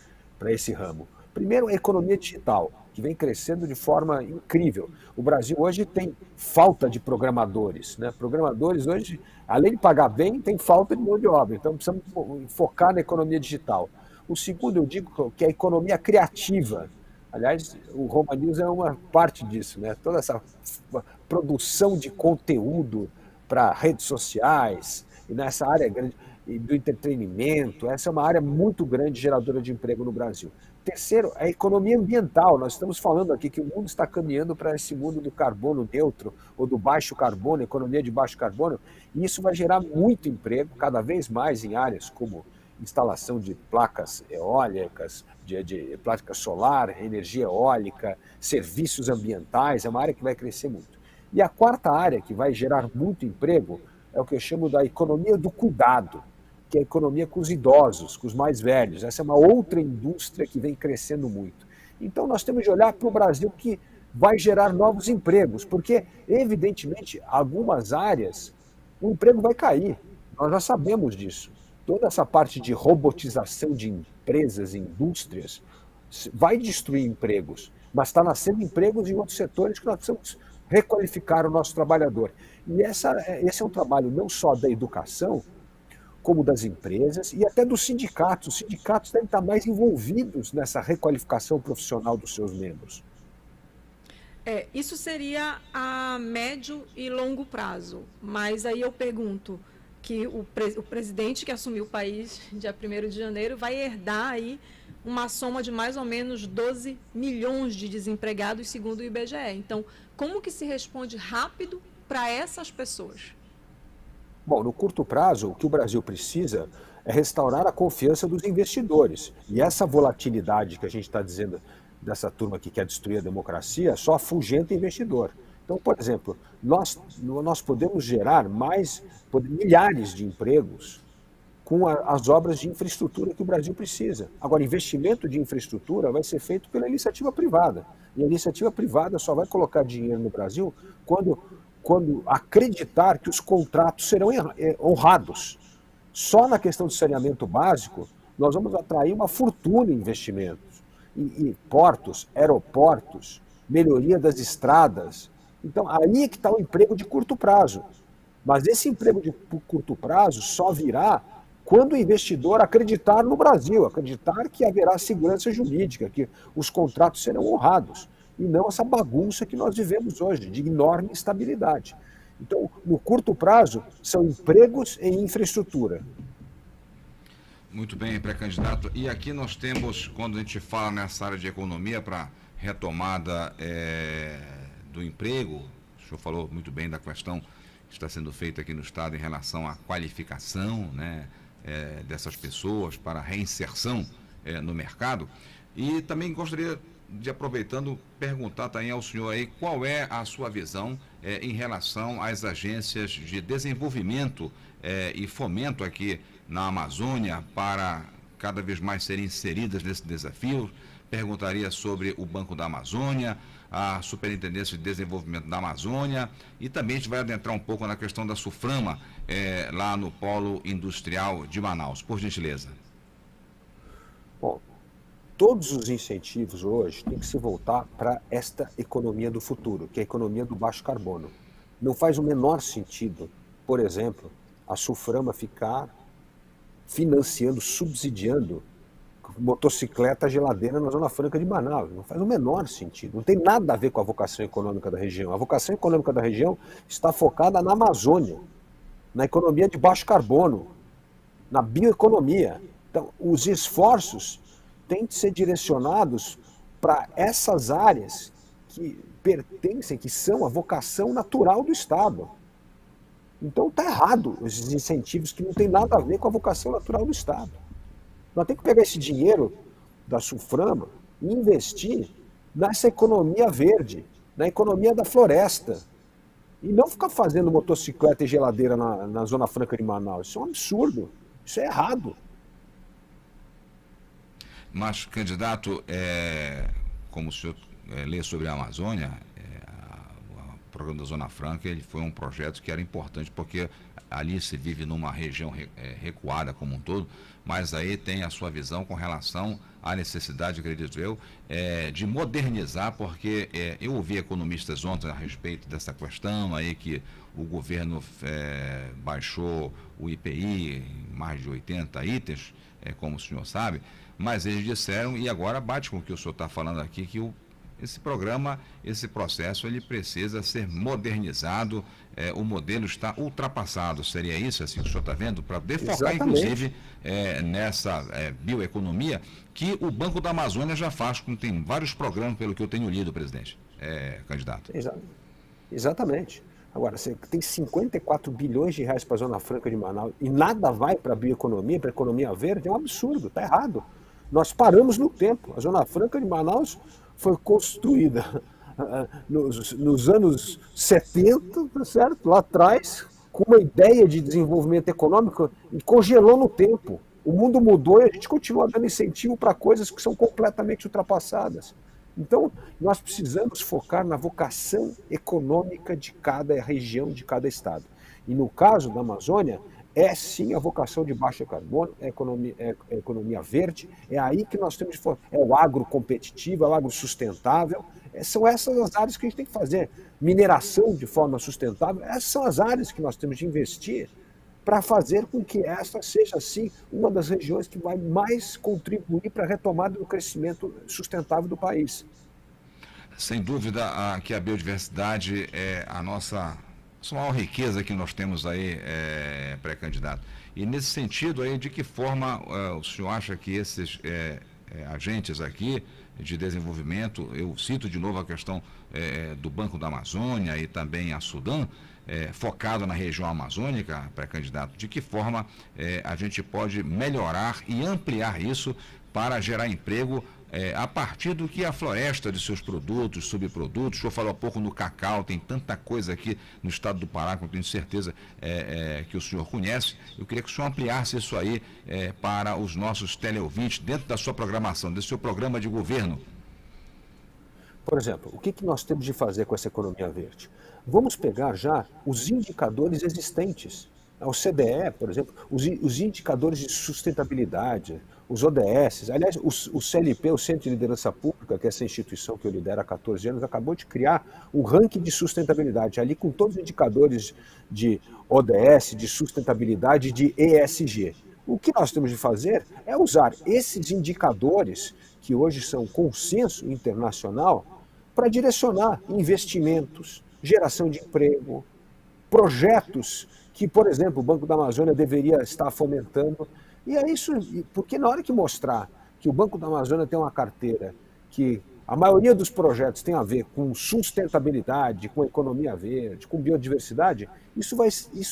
ramo? Primeiro, a economia digital, que vem crescendo de forma incrível. O Brasil hoje tem falta de programadores, né? Programadores hoje, além de pagar bem, tem falta de mão de obra. Então, precisamos focar na economia digital. O segundo, eu digo que é a economia criativa. Aliás, o Roma News é uma parte disso, né? Toda essa produção de conteúdo para redes sociais, e nessa área grande do entretenimento, essa é uma área muito grande geradora de emprego no Brasil. Terceiro, a economia ambiental. Nós estamos falando aqui que o mundo está caminhando para esse mundo do carbono neutro, ou do baixo carbono, economia de baixo carbono, e isso vai gerar muito emprego, cada vez mais em áreas como instalação de placas eólicas, de placa solar, energia eólica, serviços ambientais, é uma área que vai crescer muito. E a quarta área que vai gerar muito emprego é o que eu chamo da economia do cuidado, que é a economia com os idosos, com os mais velhos. Essa é uma outra indústria que vem crescendo muito. Então nós temos de olhar para o Brasil que vai gerar novos empregos, porque, evidentemente, algumas áreas o emprego vai cair. Nós já sabemos disso. Toda essa parte de robotização de empresas, indústrias, vai destruir empregos, mas está nascendo empregos em outros setores que nós precisamos requalificar o nosso trabalhador. E esse é um trabalho não só da educação, como das empresas e até dos sindicatos. Os sindicatos devem estar mais envolvidos nessa requalificação profissional dos seus membros. Isso seria a médio e longo prazo, mas aí eu pergunto que o presidente que assumiu o país dia 1º de janeiro vai herdar aí uma soma de mais ou menos 12 milhões de desempregados, segundo o IBGE. Então, como que se responde rápido para essas pessoas? Bom, no curto prazo, o que o Brasil precisa é restaurar a confiança dos investidores. E essa volatilidade que a gente está dizendo dessa turma que quer destruir a democracia só afugenta o investidor. Então, por exemplo, nós podemos gerar milhares de empregos com as obras de infraestrutura que o Brasil precisa. Agora, investimento de infraestrutura vai ser feito pela iniciativa privada. E a iniciativa privada só vai colocar dinheiro no Brasil quando acreditar que os contratos serão honrados. Só na questão de saneamento básico, nós vamos atrair uma fortuna em investimentos. E portos, aeroportos, melhoria das estradas. Então, aí é que está o emprego de curto prazo. Mas esse emprego de curto prazo só virá quando o investidor acreditar no Brasil, acreditar que haverá segurança jurídica, que os contratos serão honrados, e não essa bagunça que nós vivemos hoje, de enorme instabilidade. Então, no curto prazo, são empregos em infraestrutura. Muito bem, pré-candidato. E aqui nós temos, quando a gente fala nessa área de economia para retomada do emprego, o senhor falou muito bem da questão que está sendo feita aqui no Estado em relação à qualificação, né, dessas pessoas para reinserção no mercado. E também gostaria de, aproveitando, perguntar também ao senhor aí qual é a sua visão em relação às agências de desenvolvimento e fomento aqui na Amazônia para cada vez mais serem inseridas nesse desafio. Perguntaria sobre o Banco da Amazônia, a Superintendência de Desenvolvimento da Amazônia, e também a gente vai adentrar um pouco na questão da SUFRAMA, lá no Polo Industrial de Manaus. Por gentileza. Bom, todos os incentivos hoje têm que se voltar para esta economia do futuro, que é a economia do baixo carbono. Não faz o menor sentido, por exemplo, a SUFRAMA ficar financiando, subsidiando motocicleta geladeira na Zona Franca de Manaus. Não faz o menor sentido. Não tem nada a ver com a vocação econômica da região. A vocação econômica da região está focada na Amazônia, na economia de baixo carbono, na bioeconomia. Então, os esforços têm que ser direcionados para essas áreas que pertencem, que são a vocação natural do Estado. Então está errado esses incentivos que não tem nada a ver com a vocação natural do Estado. Nós temos que pegar esse dinheiro da Sulframa e investir nessa economia verde, na economia da floresta. E não ficar fazendo motocicleta e geladeira na Zona Franca de Manaus. Isso é um absurdo. Isso é errado. Mas, candidato, como o senhor lê sobre a Amazônia, o programa da Zona Franca ele foi um projeto que era importante, porque ali se vive numa região recuada como um todo, mas aí tem a sua visão com relação à necessidade, acredito eu, de modernizar, porque eu ouvi economistas ontem a respeito dessa questão aí, que o governo baixou o IPI em mais de 80 itens, como o senhor sabe, mas eles disseram, e agora bate com o que o senhor está falando aqui, que esse programa, esse processo, ele precisa ser modernizado, o modelo está ultrapassado. Seria isso assim que o senhor está vendo? Para focar, inclusive, nessa bioeconomia, que o Banco da Amazônia já faz, tem vários programas, pelo que eu tenho lido, presidente, candidato. Exatamente. Agora, você tem 54 bilhões de reais para a Zona Franca de Manaus e nada vai para a bioeconomia, para a economia verde, é um absurdo, está errado. Nós paramos no tempo. A Zona Franca de Manaus foi construída nos anos 70, tá certo? Lá atrás, com uma ideia de desenvolvimento econômico e congelou no tempo. O mundo mudou e a gente continua dando incentivo para coisas que são completamente ultrapassadas. Então, nós precisamos focar na vocação econômica de cada região, de cada estado. E no caso da Amazônia, é sim a vocação de baixo carbono, é a economia verde, é aí que nós temos de focar. É o agro competitivo, é o agro sustentável, são essas as áreas que a gente tem que fazer. Mineração de forma sustentável, essas são as áreas que nós temos de investir para fazer com que esta seja, sim, uma das regiões que vai mais contribuir para a retomada do crescimento sustentável do país. Sem dúvida que a biodiversidade é a nossa maior riqueza que nós temos aí, pré-candidato. E nesse sentido aí, de que forma o senhor acha que esses agentes aqui de desenvolvimento, eu cito de novo a questão do Banco da Amazônia e também a Sudam, focado na região amazônica, pré-candidato, de que forma a gente pode melhorar e ampliar isso para gerar emprego a partir do que a floresta de seus produtos, subprodutos, o senhor falou há pouco no cacau, tem tanta coisa aqui no estado do Pará, que eu tenho certeza que o senhor conhece. Eu queria que o senhor ampliasse isso aí para os nossos teleouvintes, dentro da sua programação, desse seu programa de governo. Por exemplo, o que nós temos de fazer com essa economia verde? Vamos pegar já os indicadores existentes. O CDE, por exemplo, os indicadores de sustentabilidade, os ODS, aliás, o CLP, o Centro de Liderança Pública, que é essa instituição que eu lidero há 14 anos, acabou de criar um ranking de sustentabilidade, ali com todos os indicadores de ODS, de sustentabilidade, de ESG. O que nós temos de fazer é usar esses indicadores, que hoje são consenso internacional, para direcionar investimentos, geração de emprego, projetos que, por exemplo, o Banco da Amazônia deveria estar fomentando. E é isso, porque na hora que mostrar que o Banco da Amazônia tem uma carteira que a maioria dos projetos tem a ver com sustentabilidade, com economia verde, com biodiversidade, isso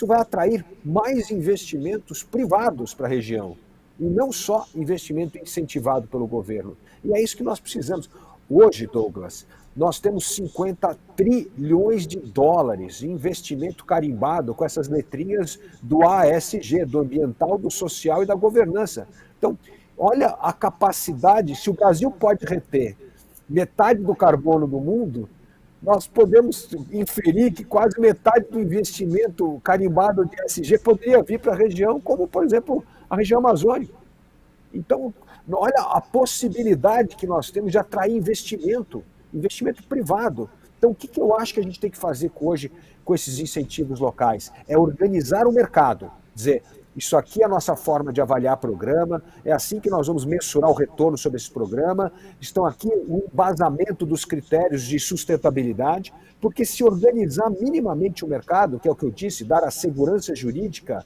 vai atrair mais investimentos privados para a região, e não só investimento incentivado pelo governo. E é isso que nós precisamos. Hoje, Douglas, nós temos 50 trilhões de dólares em investimento carimbado com essas letrinhas do ASG, do ambiental, do social e da governança. Então, olha a capacidade, se o Brasil pode reter metade do carbono do mundo, nós podemos inferir que quase metade do investimento carimbado de ASG poderia vir para a região, como, por exemplo, a região amazônica. Então, olha a possibilidade que nós temos de atrair investimento privado. Então, o que eu acho que a gente tem que fazer hoje com esses incentivos locais? É organizar o mercado, dizer, isso aqui é a nossa forma de avaliar programa, é assim que nós vamos mensurar o retorno sobre esse programa, estão aqui o embasamento dos critérios de sustentabilidade, porque se organizar minimamente o mercado, que é o que eu disse, dar a segurança jurídica,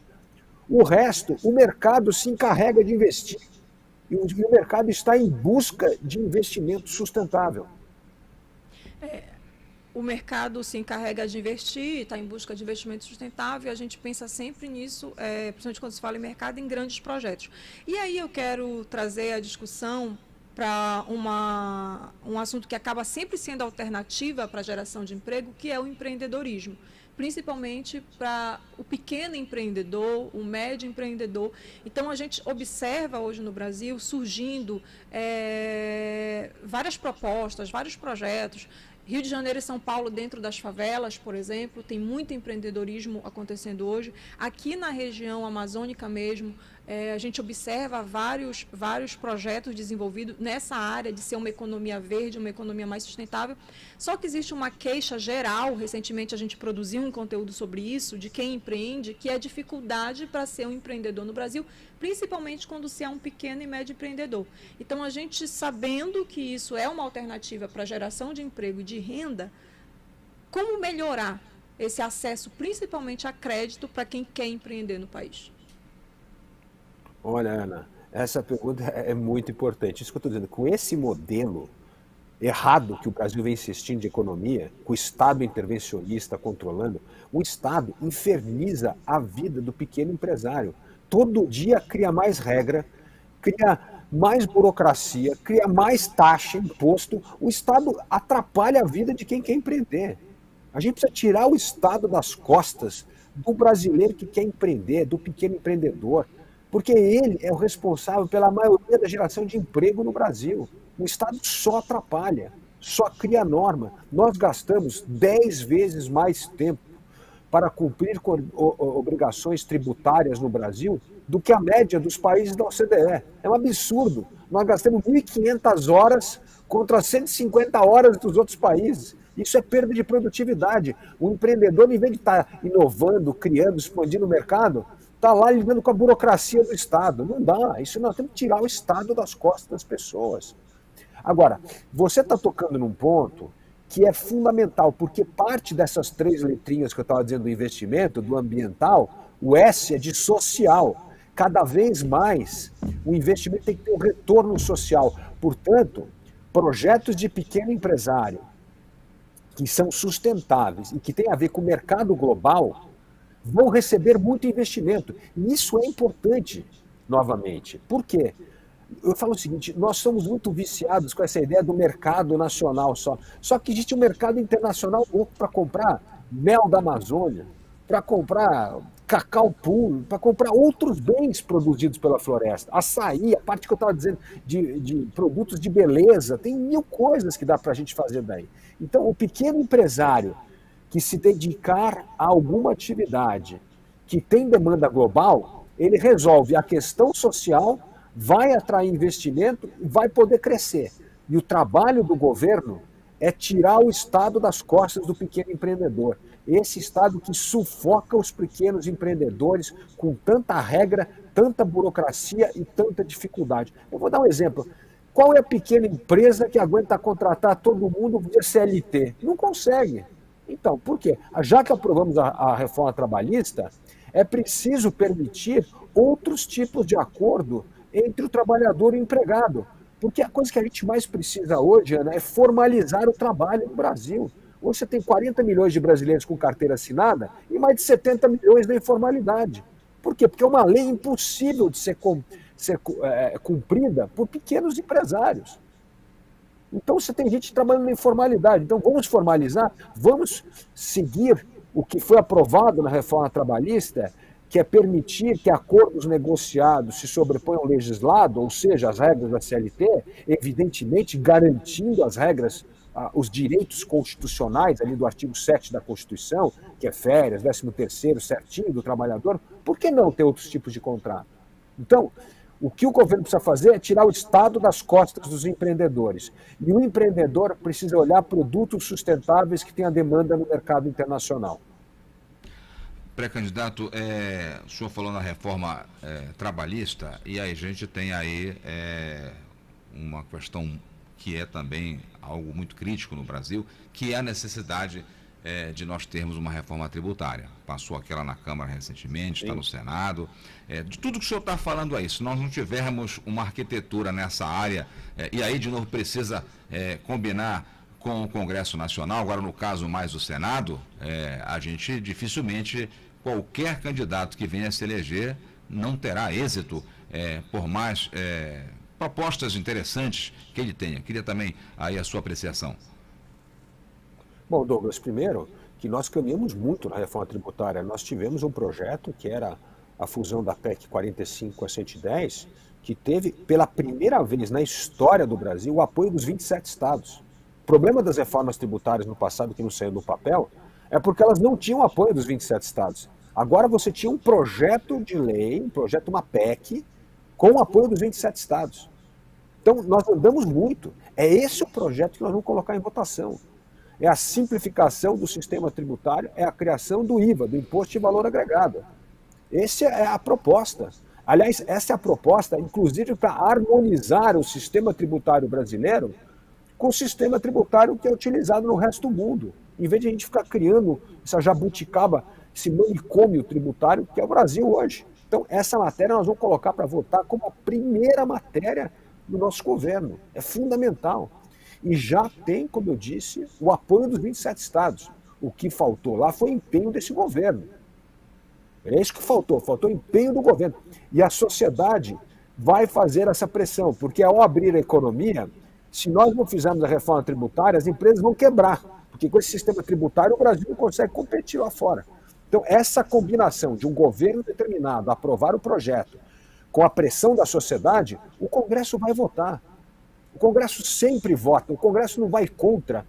o resto, o mercado se encarrega de investir. E o mercado está em busca de investimento sustentável. O mercado se encarrega de investir, está em busca de investimento sustentável, e a gente pensa sempre nisso, principalmente quando se fala em mercado, em grandes projetos. E aí eu quero trazer a discussão para um assunto que acaba sempre sendo alternativa para a geração de emprego, que é o empreendedorismo, principalmente para o pequeno empreendedor, o médio empreendedor. Então, a gente observa hoje no Brasil surgindo várias propostas, vários projetos. Rio de Janeiro e São Paulo, dentro das favelas, por exemplo, tem muito empreendedorismo acontecendo hoje. Aqui na região amazônica mesmo, a gente observa vários projetos desenvolvidos nessa área de ser uma economia verde, uma economia mais sustentável. Só que existe uma queixa geral, recentemente a gente produziu um conteúdo sobre isso, de quem empreende, que é a dificuldade para ser um empreendedor no Brasil, principalmente quando se é um pequeno e médio empreendedor. Então, a gente, sabendo que isso é uma alternativa para a geração de emprego e de renda, como melhorar esse acesso, principalmente a crédito, para quem quer empreender no país? Olha, Ana, essa pergunta é muito importante. Isso que eu estou dizendo, com esse modelo errado que o Brasil vem insistindo de economia, com o Estado intervencionista controlando, o Estado inferniza a vida do pequeno empresário. Todo dia cria mais regra, cria mais burocracia, cria mais taxa, imposto. O Estado atrapalha a vida de quem quer empreender. A gente precisa tirar o Estado das costas do brasileiro que quer empreender, do pequeno empreendedor, porque ele é o responsável pela maioria da geração de emprego no Brasil. O Estado só atrapalha, só cria norma. Nós gastamos 10 vezes mais tempo para cumprir com obrigações tributárias no Brasil do que a média dos países da OCDE. É um absurdo. Nós gastamos 1.500 horas contra 150 horas dos outros países. Isso é perda de produtividade. O empreendedor, em vez de estar inovando, criando, expandindo o mercado, está lá lidando com a burocracia do Estado. Não dá. Isso nós temos que tirar o Estado das costas das pessoas. Agora, você está tocando num ponto que é fundamental, porque parte dessas 3 letrinhas que eu estava dizendo do investimento, do ambiental, o S é de social. Cada vez mais o investimento tem que ter um retorno social. Portanto, projetos de pequeno empresário que são sustentáveis e que têm a ver com o mercado global vão receber muito investimento. E isso é importante, novamente. Por quê? Eu falo o seguinte, nós somos muito viciados com essa ideia do mercado nacional só. Só que existe um mercado internacional para comprar mel da Amazônia, para comprar cacau puro, para comprar outros bens produzidos pela floresta. Açaí, a parte que eu estava dizendo de produtos de beleza, tem 1000 coisas que dá para a gente fazer daí. Então, o pequeno empresário que se dedicar a alguma atividade que tem demanda global, ele resolve a questão social, vai atrair investimento e vai poder crescer. E o trabalho do governo é tirar o Estado das costas do pequeno empreendedor. Esse Estado que sufoca os pequenos empreendedores com tanta regra, tanta burocracia e tanta dificuldade. Eu vou dar um exemplo. Qual é a pequena empresa que aguenta contratar todo mundo via CLT? Não consegue. Então, por quê? Já que aprovamos a reforma trabalhista, é preciso permitir outros tipos de acordo entre o trabalhador e o empregado. Porque a coisa que a gente mais precisa hoje, Ana, é formalizar o trabalho no Brasil. Hoje você tem 40 milhões de brasileiros com carteira assinada e mais de 70 milhões na informalidade. Por quê? Porque é uma lei impossível de ser cumprida por pequenos empresários. Então você tem gente trabalhando na informalidade. Então vamos formalizar, vamos seguir o que foi aprovado na reforma trabalhista, que é permitir que acordos negociados se sobreponham ao legislado, ou seja, as regras da CLT, evidentemente garantindo as regras, os direitos constitucionais ali do artigo 7 da Constituição, que é férias, 13º certinho do trabalhador. Por que não ter outros tipos de contrato? Então, o que o governo precisa fazer é tirar o Estado das costas dos empreendedores. E o empreendedor precisa olhar produtos sustentáveis que tenham demanda no mercado internacional. Pré-candidato, o senhor falou na reforma trabalhista, e aí a gente tem aí uma questão que é também algo muito crítico no Brasil, que é a necessidade de nós termos uma reforma tributária. Passou aquela na Câmara recentemente, está no Senado. De tudo que o senhor está falando aí, se nós não tivermos uma arquitetura nessa área, e aí de novo precisa combinar com o Congresso Nacional, agora no caso mais o Senado, a gente dificilmente, qualquer candidato que venha a se eleger, não terá êxito, por mais propostas interessantes que ele tenha. Queria também aí a sua apreciação. Bom, Douglas, primeiro, que nós caminhamos muito na reforma tributária. Nós tivemos um projeto que era a fusão da PEC 45 com a 110, que teve, pela primeira vez na história do Brasil, o apoio dos 27 estados. O problema das reformas tributárias no passado, que não saiu do papel, é porque elas não tinham apoio dos 27 estados. Agora você tinha um projeto de lei, uma PEC, com o apoio dos 27 estados. Então, nós andamos muito. É esse o projeto que nós vamos colocar em votação. É a simplificação do sistema tributário, é a criação do IVA, do Imposto de Valor Agregado. Essa é a proposta. Aliás, essa é a proposta, inclusive, para harmonizar o sistema tributário brasileiro com o sistema tributário que é utilizado no resto do mundo. Em vez de a gente ficar criando essa jabuticaba, esse manicômio tributário que é o Brasil hoje. Então, essa matéria nós vamos colocar para votar como a primeira matéria do nosso governo. É fundamental. E já tem, como eu disse, o apoio dos 27 estados. O que faltou lá foi empenho desse governo. É isso que faltou empenho do governo. E a sociedade vai fazer essa pressão, porque ao abrir a economia, se nós não fizermos a reforma tributária, as empresas vão quebrar, porque com esse sistema tributário o Brasil não consegue competir lá fora. Então, essa combinação de um governo determinado aprovar o projeto com a pressão da sociedade, o Congresso vai votar. O Congresso sempre vota, o Congresso não vai contra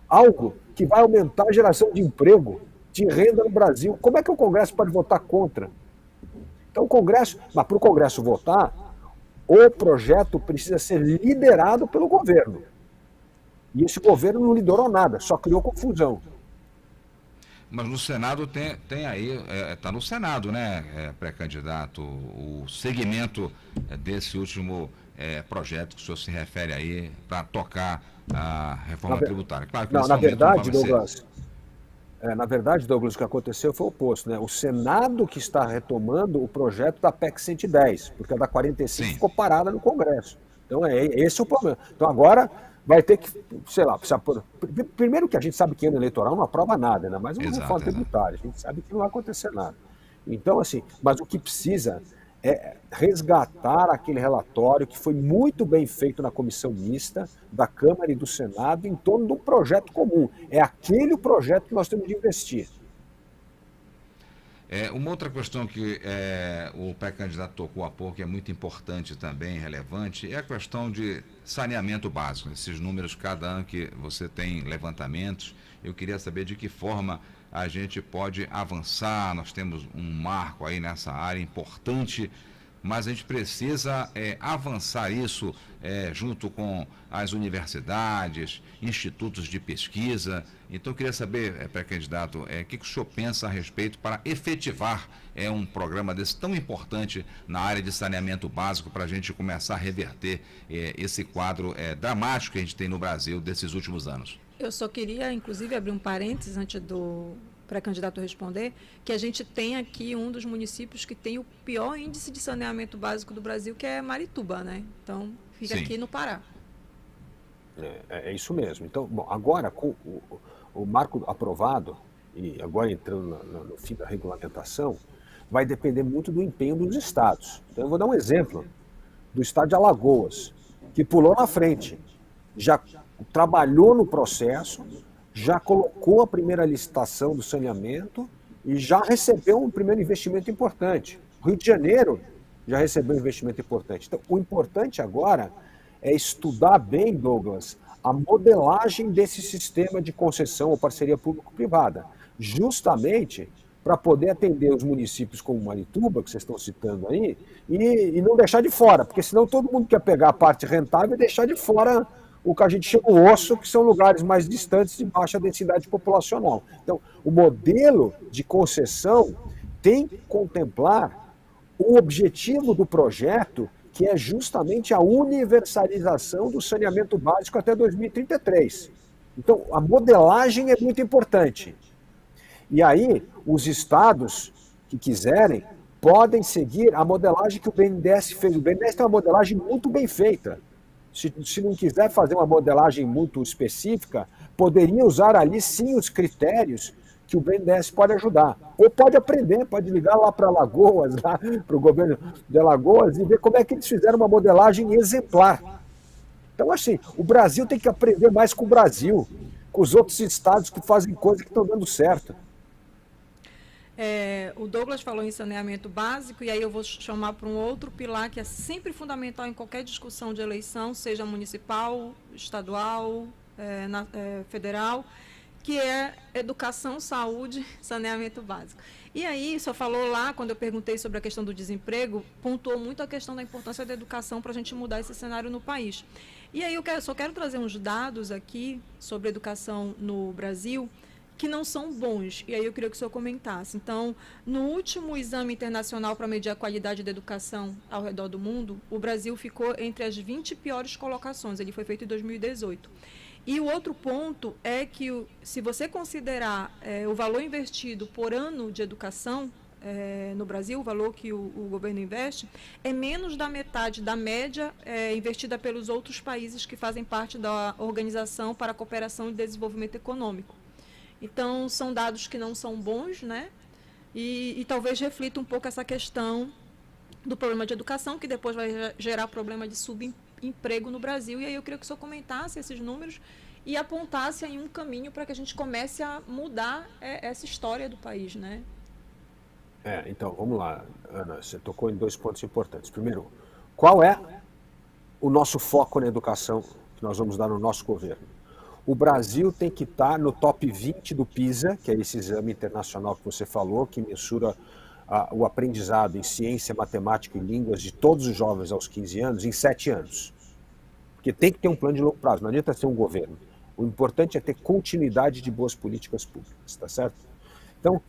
algo que vai aumentar a geração de emprego, de renda no Brasil. Como é que o Congresso pode votar contra? Então, mas para o Congresso votar, o projeto precisa ser liderado pelo governo. E esse governo não liderou nada, só criou confusão. Mas no Senado tem aí, está no Senado, né, pré-candidato, o segmento desse último projeto que o senhor se refere aí para tocar a reforma tributária. Claro que na verdade, Douglas, o que aconteceu foi o oposto, né? O Senado que está retomando o projeto da PEC 110, porque a da 45 ficou parada no Congresso. Então, esse é o problema. Então, agora vai ter que, sei lá, primeiro que a gente sabe que ano eleitoral não aprova nada, né? Mas uma reforma tributária, a gente sabe que não vai acontecer nada. Então, assim, mas o que precisa é resgatar aquele relatório que foi muito bem feito na comissão mista da Câmara e do Senado em torno de um projeto comum. É aquele o projeto que nós temos de investir. Uma outra questão que o pré-candidato tocou há pouco, que é muito importante também, relevante, é a questão de saneamento básico. Esses números, cada ano que você tem levantamentos, eu queria saber de que forma a gente pode avançar. Nós temos um marco aí nessa área importante, mas a gente precisa avançar isso junto com as universidades, institutos de pesquisa. Então, eu queria saber, pré-candidato, o que o senhor pensa a respeito para efetivar um programa desse tão importante na área de saneamento básico para a gente começar a reverter esse quadro dramático que a gente tem no Brasil desses últimos anos. Eu só queria, inclusive, abrir um parênteses antes do pré-candidato responder, que a gente tem aqui um dos municípios que tem o pior índice de saneamento básico do Brasil, que é Marituba, né? Então, fica aqui no Pará. É isso mesmo. Então, bom, agora com o marco aprovado, e agora entrando no fim da regulamentação, vai depender muito do empenho dos estados. Então, eu vou dar um exemplo do estado de Alagoas, que pulou na frente, já trabalhou no processo, já colocou a primeira licitação do saneamento e já recebeu um primeiro investimento importante. O Rio de Janeiro já recebeu um investimento importante. Então, o importante agora é estudar bem, Douglas, a modelagem desse sistema de concessão ou parceria público-privada, justamente para poder atender os municípios como Marituba, que vocês estão citando aí, e não deixar de fora, porque senão todo mundo quer pegar a parte rentável e deixar de fora o que a gente chama o osso, que são lugares mais distantes de baixa densidade populacional. Então, o modelo de concessão tem que contemplar o objetivo do projeto, que é justamente a universalização do saneamento básico até 2033. Então, a modelagem é muito importante. E aí, os estados que quiserem podem seguir a modelagem que o BNDES fez. O BNDES tem uma modelagem muito bem feita. Se não quiser fazer uma modelagem muito específica, poderia usar ali sim os critérios que o BNDES pode ajudar. Ou pode aprender, pode ligar lá para Alagoas, lá para o governo de Alagoas, e ver como é que eles fizeram uma modelagem exemplar. Então, assim, o Brasil tem que aprender mais com o Brasil, com os outros estados que fazem coisas que estão dando certo. O Douglas falou em saneamento básico, e aí eu vou chamar para um outro pilar que é sempre fundamental em qualquer discussão de eleição, seja municipal, estadual, federal, que é educação, saúde, saneamento básico. E aí, só falou lá, quando eu perguntei sobre a questão do desemprego, pontuou muito a questão da importância da educação para a gente mudar esse cenário no país. E aí só quero trazer uns dados aqui sobre educação no Brasil, que não são bons, e aí eu queria que o senhor comentasse. Então, no último exame internacional para medir a qualidade da educação ao redor do mundo, o Brasil ficou entre as 20 piores colocações, ele foi feito em 2018. E o outro ponto é que, se você considerar o valor investido por ano de educação no Brasil, o valor que o governo investe, é menos da metade da média investida pelos outros países que fazem parte da Organização para a Cooperação e Desenvolvimento Econômico. Então, são dados que não são bons, né? E talvez reflita um pouco essa questão do problema de educação, que depois vai gerar problema de subemprego no Brasil. E aí eu queria que o senhor comentasse esses números e apontasse aí um caminho para que a gente comece a mudar essa história do país, né? Então, vamos lá, Ana, você tocou em 2 pontos importantes. Primeiro, qual é o nosso foco na educação que nós vamos dar no nosso governo? O Brasil tem que estar no top 20 do PISA, que é esse exame internacional que você falou, que mensura o aprendizado em ciência, matemática e línguas de todos os jovens aos 15 anos em 7 anos. Porque tem que ter um plano de longo prazo, não adianta ser um governo. O importante é ter continuidade de boas políticas públicas, tá certo? Então,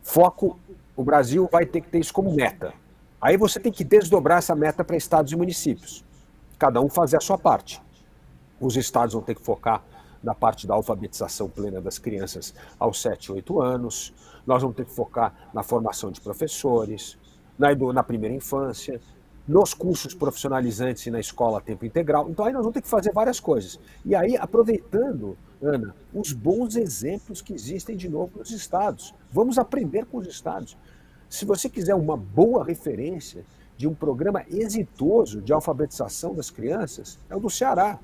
foco, o Brasil vai ter que ter isso como meta. Aí você tem que desdobrar essa meta para estados e municípios. Cada um fazer a sua parte. Os estados vão ter que focar na parte da alfabetização plena das crianças aos 7, 8 anos. Nós vamos ter que focar na formação de professores, na primeira infância, nos cursos profissionalizantes e na escola a tempo integral. Então aí nós vamos ter que fazer várias coisas. E aí, aproveitando, Ana, os bons exemplos que existem de novo nos estados. Vamos aprender com os estados. Se você quiser uma boa referência de um programa exitoso de alfabetização das crianças, é o do Ceará.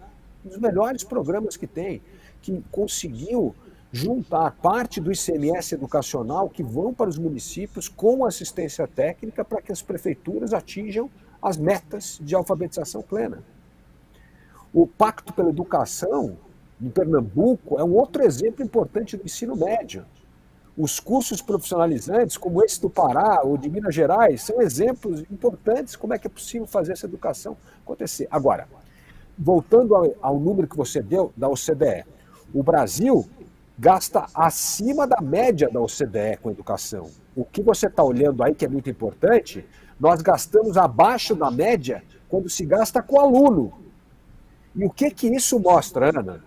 Um dos melhores programas que tem, que conseguiu juntar parte do ICMS educacional que vão para os municípios com assistência técnica para que as prefeituras atinjam as metas de alfabetização plena. O Pacto pela Educação, em Pernambuco, é um outro exemplo importante do ensino médio. Os cursos profissionalizantes, como esse do Pará ou de Minas Gerais, são exemplos importantes de como é que é possível fazer essa educação acontecer. Agora, voltando ao número que você deu da OCDE, o Brasil gasta acima da média da OCDE com educação. O que você está olhando aí, que é muito importante, nós gastamos abaixo da média quando se gasta com aluno. E o que isso mostra, Ana?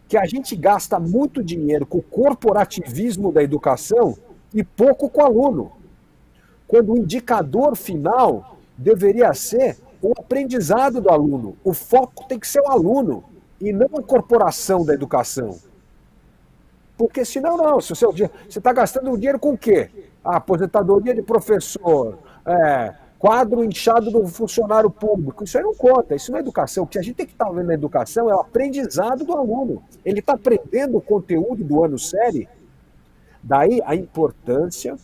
Que a gente gasta muito dinheiro com o corporativismo da educação e pouco com o aluno. Quando o indicador final deveria ser o aprendizado do aluno. O foco tem que ser o aluno e não a corporação da educação. Porque senão não, se você está gastando o dinheiro com o quê? Aposentadoria de professor, quadro inchado do funcionário público, isso aí não conta, isso não é educação. O que a gente tem que estar vendo na educação é o aprendizado do aluno. Ele está aprendendo o conteúdo do ano série, daí a importância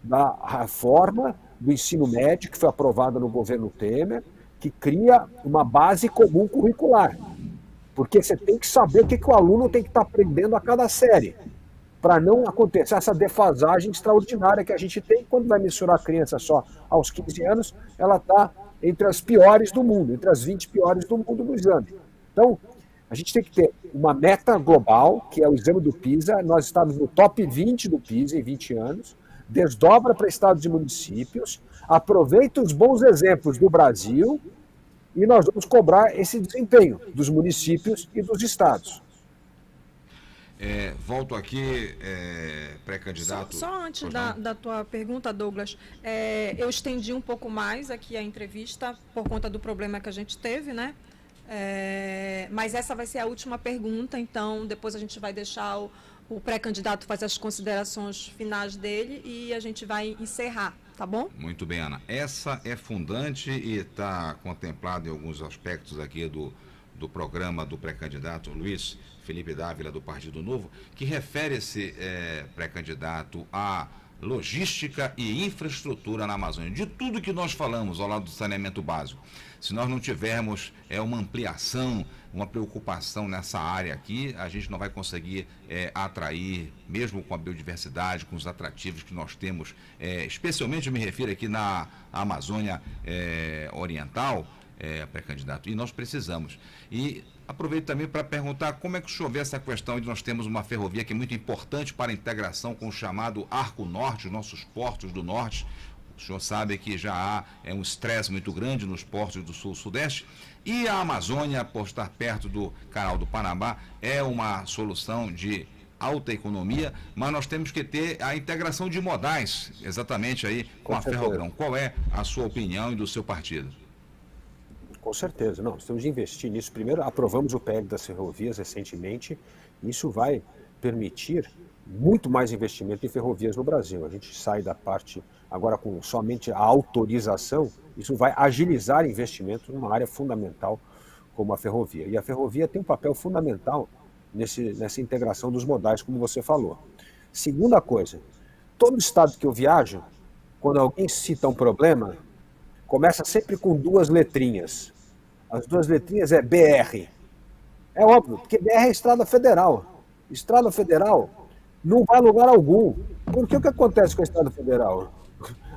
da reforma do ensino médio, que foi aprovada no governo Temer, que cria uma base comum curricular. Porque você tem que saber o que o aluno tem que estar aprendendo a cada série, para não acontecer essa defasagem extraordinária que a gente tem quando vai mensurar a criança só aos 15 anos, ela está entre as piores do mundo, entre as 20 piores do mundo no exame. Então, a gente tem que ter uma meta global, que é o exame do PISA, nós estamos no top 20 do PISA em 20 anos, desdobra para estados e municípios, aproveita os bons exemplos do Brasil e nós vamos cobrar esse desempenho dos municípios e dos estados. Volto aqui, pré-candidato. Só antes da tua pergunta, Douglas, eu estendi um pouco mais aqui a entrevista por conta do problema que a gente teve, né? Mas essa vai ser a última pergunta, então depois a gente vai deixar o pré-candidato fazer as considerações finais dele e a gente vai encerrar, tá bom? Muito bem, Ana. Essa é fundante e está contemplada em alguns aspectos aqui do programa do pré-candidato Luiz Felipe Dávila, do Partido Novo, que refere esse pré-candidato à logística e infraestrutura na Amazônia, de tudo que nós falamos ao lado do saneamento básico. Se nós não tivermos uma ampliação, uma preocupação nessa área aqui, a gente não vai conseguir atrair, mesmo com a biodiversidade, com os atrativos que nós temos, especialmente eu me refiro aqui na Amazônia Oriental, pré-candidato, e nós precisamos. E aproveito também para perguntar como é que o senhor vê essa questão de nós temos uma ferrovia que é muito importante para a integração com o chamado Arco Norte, os nossos portos do Norte. O senhor sabe que já há um estresse muito grande nos portos do Sul-Sudeste, e a Amazônia, por estar perto do Canal do Panamá, é uma solução de alta economia, mas nós temos que ter a integração de modais, exatamente aí com a Ferrogrão. Qual é a sua opinião e do seu partido? Com certeza, não, nós temos de investir nisso. Primeiro, aprovamos o PEC das ferrovias recentemente, e isso vai permitir muito mais investimento em ferrovias no Brasil. A gente sai da parte, agora com somente a autorização, isso vai agilizar investimento numa área fundamental como a ferrovia. E a ferrovia tem um papel fundamental nessa integração dos modais, como você falou. Segunda coisa, todo estado que eu viajo, quando alguém cita um problema, começa sempre com duas letrinhas. As duas letrinhas é BR. É óbvio, porque BR é Estrada Federal. Estrada Federal não vai a lugar algum. Porque o que acontece com a Estrada Federal?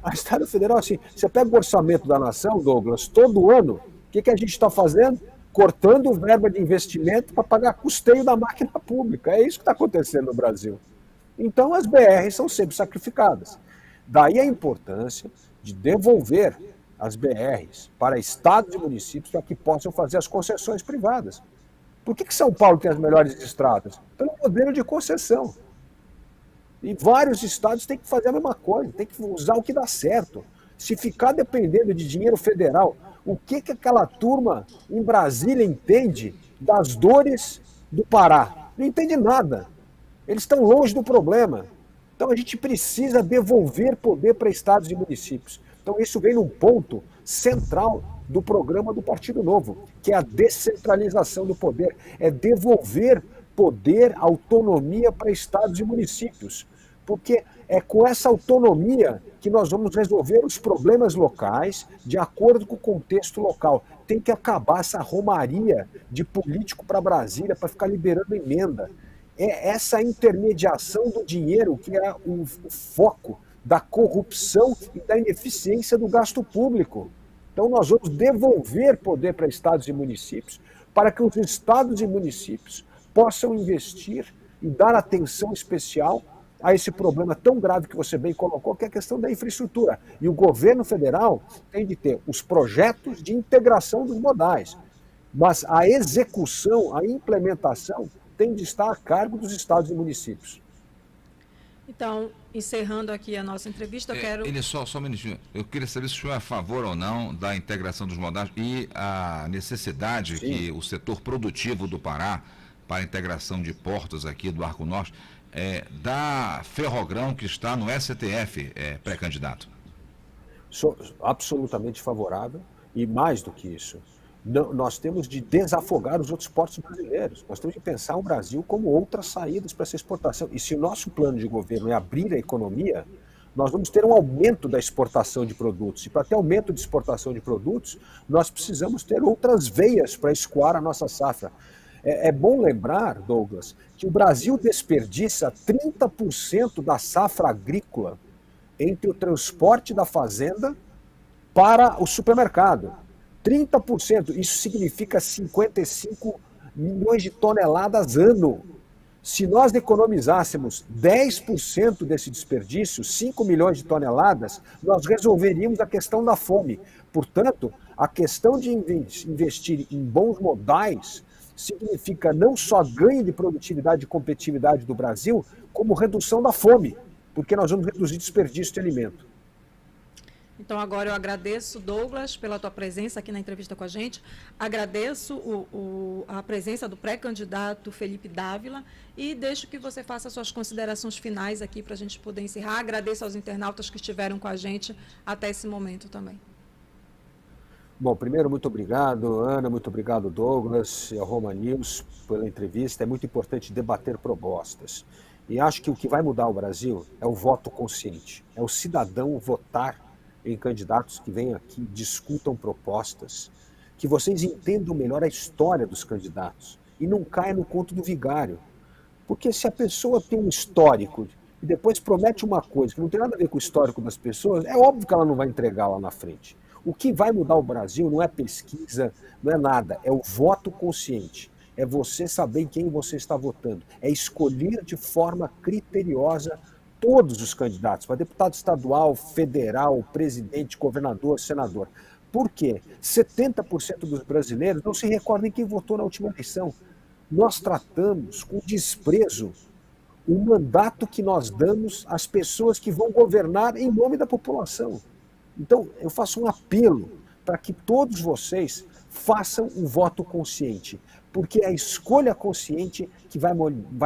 A Estrada Federal, assim, você pega o orçamento da nação, Douglas, todo ano, o que a gente está fazendo? Cortando verba de investimento para pagar custeio da máquina pública. É isso que está acontecendo no Brasil. Então as BRs são sempre sacrificadas. Daí a importância de devolver as BRs para estados e municípios para que possam fazer as concessões privadas. Por que São Paulo tem as melhores estradas? Pelo modelo de concessão. E vários estados têm que fazer a mesma coisa, têm que usar o que dá certo. Se ficar dependendo de dinheiro federal, o que aquela turma em Brasília entende das dores do Pará? Não entende nada. Eles estão longe do problema. Então a gente precisa devolver poder para estados e municípios. Então isso vem num ponto central do programa do Partido Novo, que é a descentralização do poder, é devolver poder, autonomia para estados e municípios. Porque é com essa autonomia que nós vamos resolver os problemas locais de acordo com o contexto local. Tem que acabar essa romaria de político para Brasília para ficar liberando emenda. É essa intermediação do dinheiro que é o foco da corrupção e da ineficiência do gasto público. Então nós vamos devolver poder para estados e municípios para que os estados e municípios possam investir e dar atenção especial a esse problema tão grave que você bem colocou, que é a questão da infraestrutura. E o governo federal tem de ter os projetos de integração dos modais, mas a execução, a implementação tem de estar a cargo dos estados e municípios. Então, encerrando aqui a nossa entrevista, eu quero... Só um minutinho. Eu queria saber se o senhor é a favor ou não da integração dos modais e a necessidade que o setor produtivo do Pará, para a integração de portos aqui do Arco Norte, da Ferrogrão, que está no STF, pré-candidato. Sou absolutamente favorável, e mais do que isso, nós temos de desafogar os outros portos brasileiros. Nós temos de pensar o Brasil como outras saídas para essa exportação. E se o nosso plano de governo é abrir a economia, nós vamos ter um aumento da exportação de produtos. E para ter aumento de exportação de produtos, nós precisamos ter outras veias para escoar a nossa safra. É bom lembrar, Douglas, que o Brasil desperdiça 30% da safra agrícola entre o transporte da fazenda para o supermercado. 30%, isso significa 55 milhões de toneladas ano. Se nós economizássemos 10% desse desperdício, 5 milhões de toneladas, nós resolveríamos a questão da fome. Portanto, a questão de investir em bons modais significa não só ganho de produtividade e competitividade do Brasil, como redução da fome, porque nós vamos reduzir desperdício de alimento. Então, agora eu agradeço, Douglas, pela tua presença aqui na entrevista com a gente. Agradeço a presença do pré-candidato Felipe Dávila e deixo que você faça suas considerações finais aqui para a gente poder encerrar. Agradeço aos internautas que estiveram com a gente até esse momento também. Bom, primeiro, muito obrigado, Ana, muito obrigado, Douglas e a Roma News pela entrevista. É muito importante debater propostas. E acho que o que vai mudar o Brasil é o voto consciente, é o cidadão votar em candidatos que venham aqui, discutam propostas, que vocês entendam melhor a história dos candidatos e não caia no conto do vigário. Porque se a pessoa tem um histórico e depois promete uma coisa que não tem nada a ver com o histórico das pessoas, é óbvio que ela não vai entregar lá na frente. O que vai mudar o Brasil não é pesquisa, não é nada, é o voto consciente. É você saber em quem você está votando. É escolher de forma criteriosa todos os candidatos, para deputado estadual, federal, presidente, governador, senador. Por quê? 70% dos brasileiros não se recordam em quem votou na última eleição. Nós tratamos com desprezo o mandato que nós damos às pessoas que vão governar em nome da população. Então, eu faço um apelo para que todos vocês façam um voto consciente, porque é a escolha consciente que vai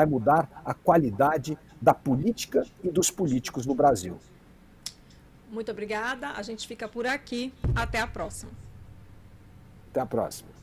mudar a qualidade da política e dos políticos no Brasil. Muito obrigada. A gente fica por aqui. Até a próxima. Até a próxima.